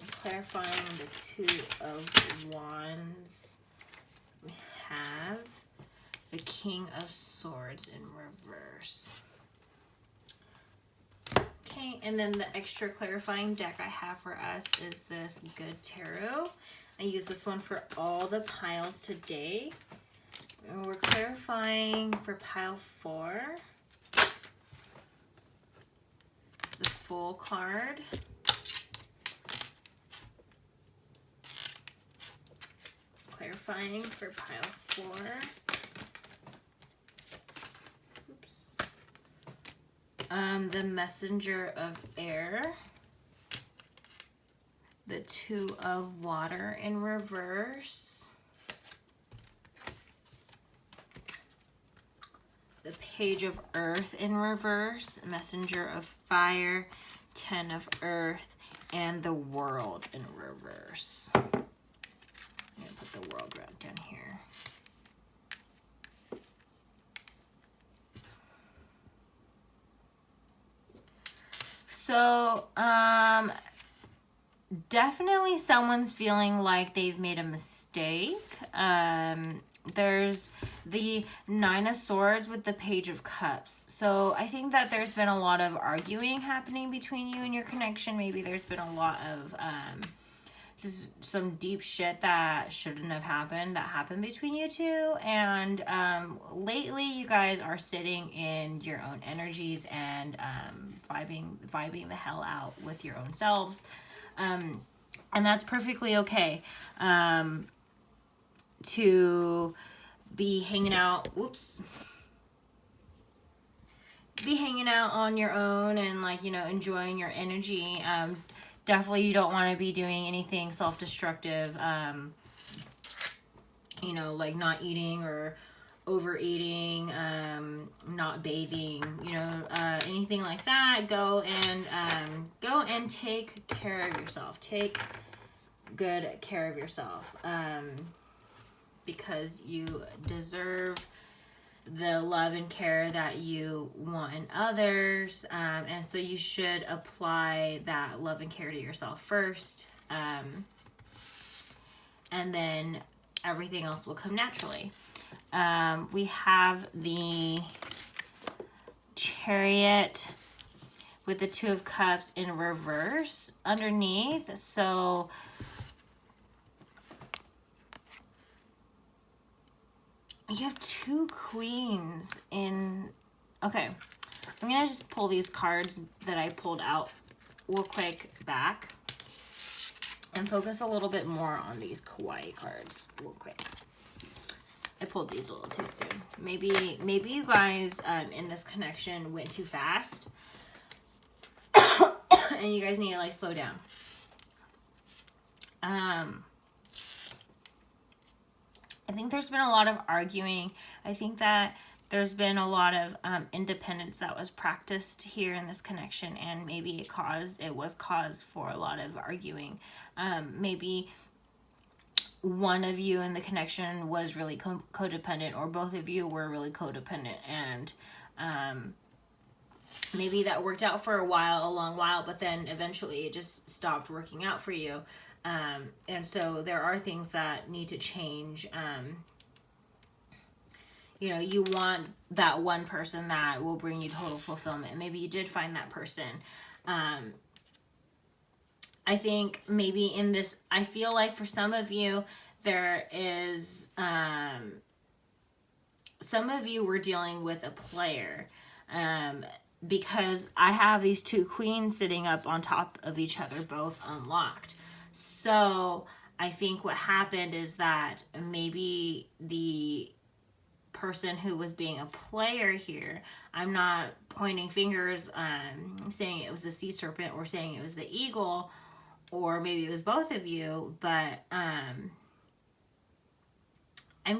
Speaker 1: And clarifying the 2 of Wands. We have the King of Swords in reverse. Okay, and then the extra clarifying deck I have for us is this Good Tarot. I use this one for all the piles today. And we're clarifying for pile 4, the Fool card, clarifying for pile 4, the Messenger of Air, the 2 of Water in reverse, the Page of Earth in reverse, Messenger of Fire, 10 of Earth, and the World in reverse. I'm going to put the World right down here. So, definitely someone's feeling like they've made a mistake. There's the 9 of Swords with the Page of Cups. So I think that there's been a lot of arguing happening between you and your connection. Maybe there's been a lot of just some deep shit that shouldn't have happened, that happened between you two. And lately you guys are sitting in your own energies and vibing the hell out with your own selves. And that's perfectly okay. To be hanging out, be hanging out on your own and, like, you know, enjoying your energy. Definitely you don't want to be doing anything self-destructive, you know, like not eating or overeating, not bathing, you know, anything like that. Go and take care of yourself. Take good care of yourself. Because you deserve the love and care that you want in others. And so you should apply that love and care to yourself first. And then everything else will come naturally. We have the Chariot with the 2 of Cups in reverse underneath. So you have 2 queens in... Okay, I'm going to just pull these cards that I pulled out real quick back. and focus a little bit more on these kawaii cards real quick. I pulled these a little too soon. Maybe you guys in this connection went too fast and you guys need to like slow down. I think there's been a lot of arguing. I think that there's been a lot of independence that was practiced here in this connection, and maybe it was cause for a lot of arguing. Maybe one of you in the connection was really codependent, or both of you were really codependent, and maybe that worked out for a long while, but then eventually it just stopped working out for you. And so there are things that need to change. You know, you want that one person that will bring you total fulfillment. Maybe you did find that person. I think maybe in this, I feel like for some of you, there is, some of you were dealing with a player, because I have these two queens sitting up on top of each other, both unlocked. So I think what happened is that maybe the person who was being a player here, I'm not pointing fingers, saying it was the sea serpent or saying it was the eagle, or maybe it was both of you, but I'm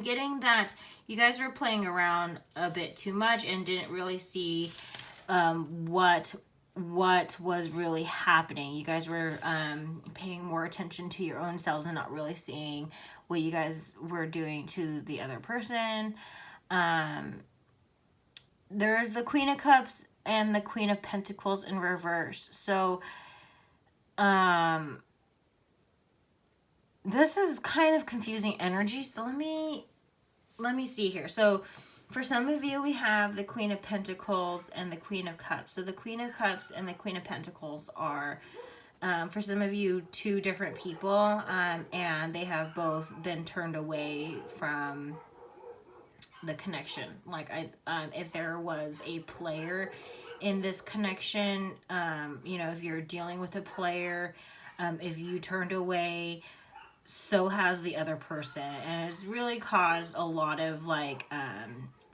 Speaker 1: getting that you guys were playing around a bit too much and didn't really see what was really happening. You guys were paying more attention to your own selves and not really seeing what you guys were doing to the other person. There's the Queen of Cups and the Queen of Pentacles in reverse. So this is kind of confusing energy. So let me see here. So for some of you, we have the Queen of Pentacles and the Queen of Cups. So the Queen of Cups and the Queen of Pentacles are, for some of you, two different people, and they have both been turned away from the connection. Like, if there was a player in this connection, you know, if you're dealing with a player, if you turned away, so has the other person, and it's really caused a lot of like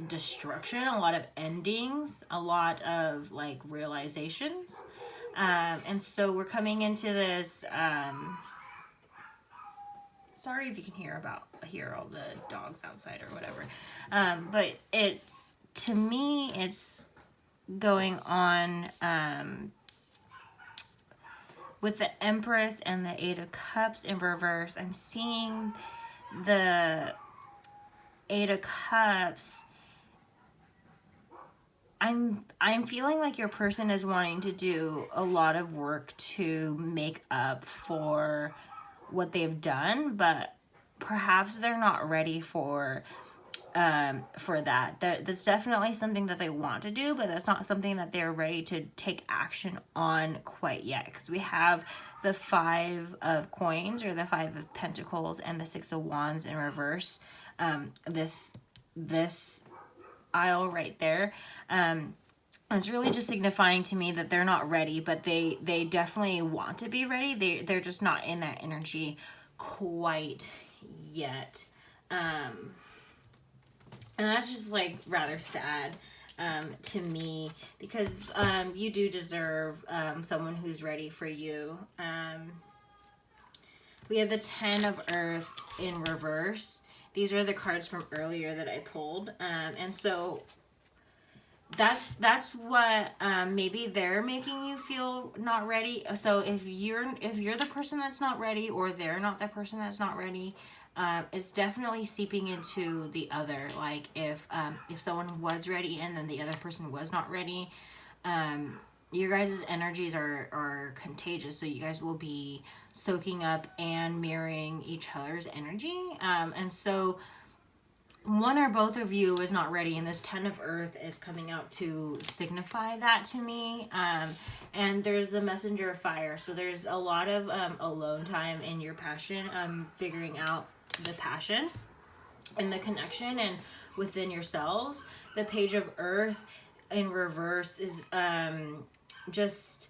Speaker 1: destruction, a lot of endings, a lot of like realizations, and so we're coming into this, sorry if you can hear all the dogs outside or whatever, but to me it's going on with the Empress and the Eight of Cups in reverse. I'm seeing the Eight of Cups. I'm feeling like your person is wanting to do a lot of work to make up for what they've done, but perhaps they're not ready for that. That's definitely something that they want to do, but that's not something that they're ready to take action on quite yet, because we have the Five of Coins, or the Five of Pentacles, and the Six of Wands in reverse. This aisle right there, it's really just signifying to me that they're not ready, but they definitely want to be ready. They're just not in that energy quite yet. And that's just like rather sad to me, because you do deserve someone who's ready for you. We have the Ten of Earth in reverse. These are the cards from earlier that I pulled, and so that's what maybe they're making you feel not ready. So if you're the person that's not ready, or they're not the person that's not ready, it's definitely seeping into the other. Like if someone was ready and then the other person was not ready, your guys' energies are contagious, so you guys will be soaking up and mirroring each other's energy, and so one or both of you is not ready, and this Ten of Earth is coming out to signify that to me. And there's the Messenger of Fire, so there's a lot of alone time in your passion, figuring out the passion and the connection and within yourselves. The Page of Earth in reverse is just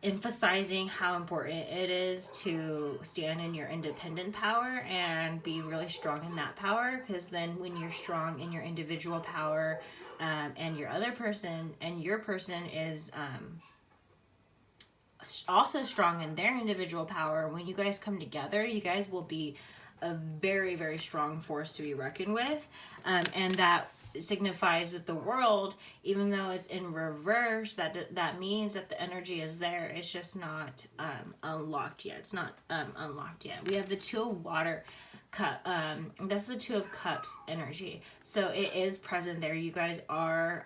Speaker 1: emphasizing how important it is to stand in your independent power and be really strong in that power, because then when you're strong in your individual power, and your person is also strong in their individual power, when you guys come together, you guys will be a very, very strong force to be reckoned with. And that signifies with the world, even though it's in reverse, that means that the energy is there. It's just not unlocked yet. It's not unlocked yet. We have the Two of Water cup. That's the Two of Cups energy. So it is present there. You guys are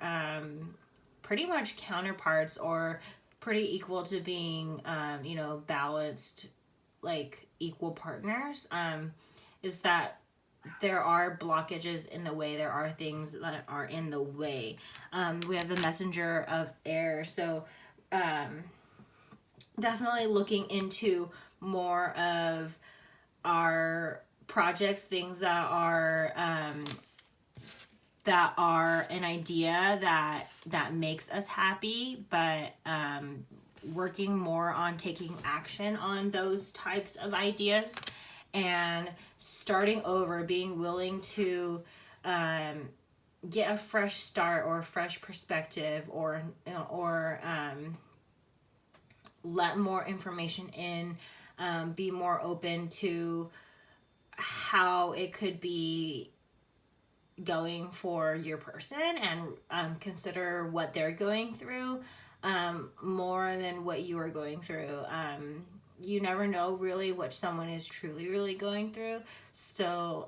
Speaker 1: pretty much counterparts, or pretty equal to being, balanced, like equal partners. Is that there are blockages in the way. There are things that are in the way. We have the Messenger of Air. So definitely looking into more of our projects, things that are an idea that makes us happy, but working more on taking action on those types of ideas and starting over, being willing to get a fresh start or a fresh perspective, or let more information in, be more open to how it could be going for your person, and consider what they're going through more than what you are going through. You never know really what someone is truly, really going through. So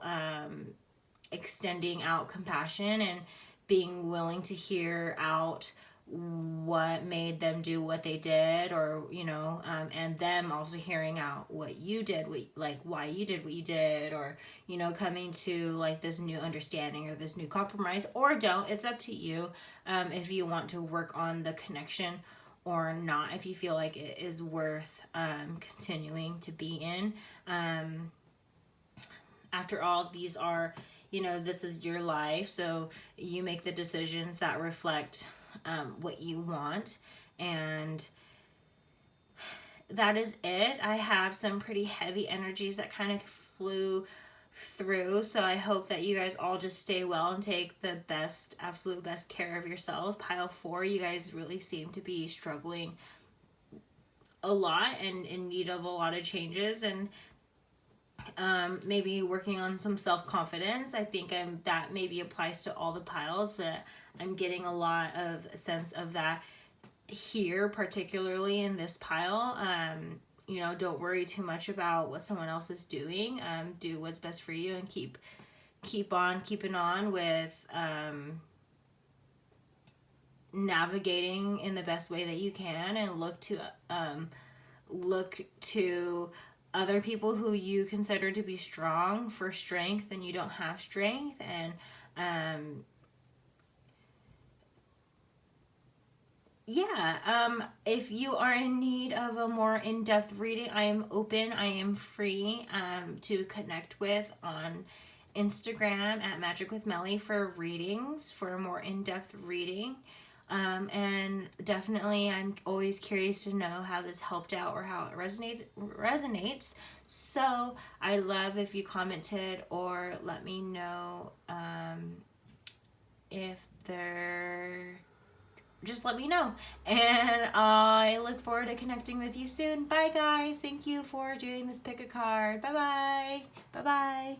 Speaker 1: extending out compassion and being willing to hear out what made them do what they did, or and them also hearing out what you did, why you did what you did, or coming to like this new understanding or this new compromise, or don't. It's up to you if you want to work on the connection or not, if you feel like it is worth continuing to be in. After all, these are, this is your life, so you make the decisions that reflect what you want, and that is it. I have some pretty heavy energies that kind of flew through, so I hope that you guys all just stay well and take the absolute best care of yourselves. Pile 4, you guys really seem to be struggling a lot and in need of a lot of changes, and maybe working on some self-confidence. I think that maybe applies to all the piles, but I'm getting a lot of sense of that here, particularly in this pile. Don't worry too much about what someone else is doing. Do what's best for you, and keep on keeping on with navigating in the best way that you can, and look to other people who you consider to be strong for strength, and you don't have strength. And if you are in need of a more in-depth reading, I am open, I am free to connect with on Instagram at MagicWithMelly for readings, for a more in-depth reading. And definitely I'm always curious to know how this helped out, or how it resonates. So I love if you commented, or let me know just let me know, and I look forward to connecting with you soon. Bye guys, thank you for doing this pick a card. Bye bye.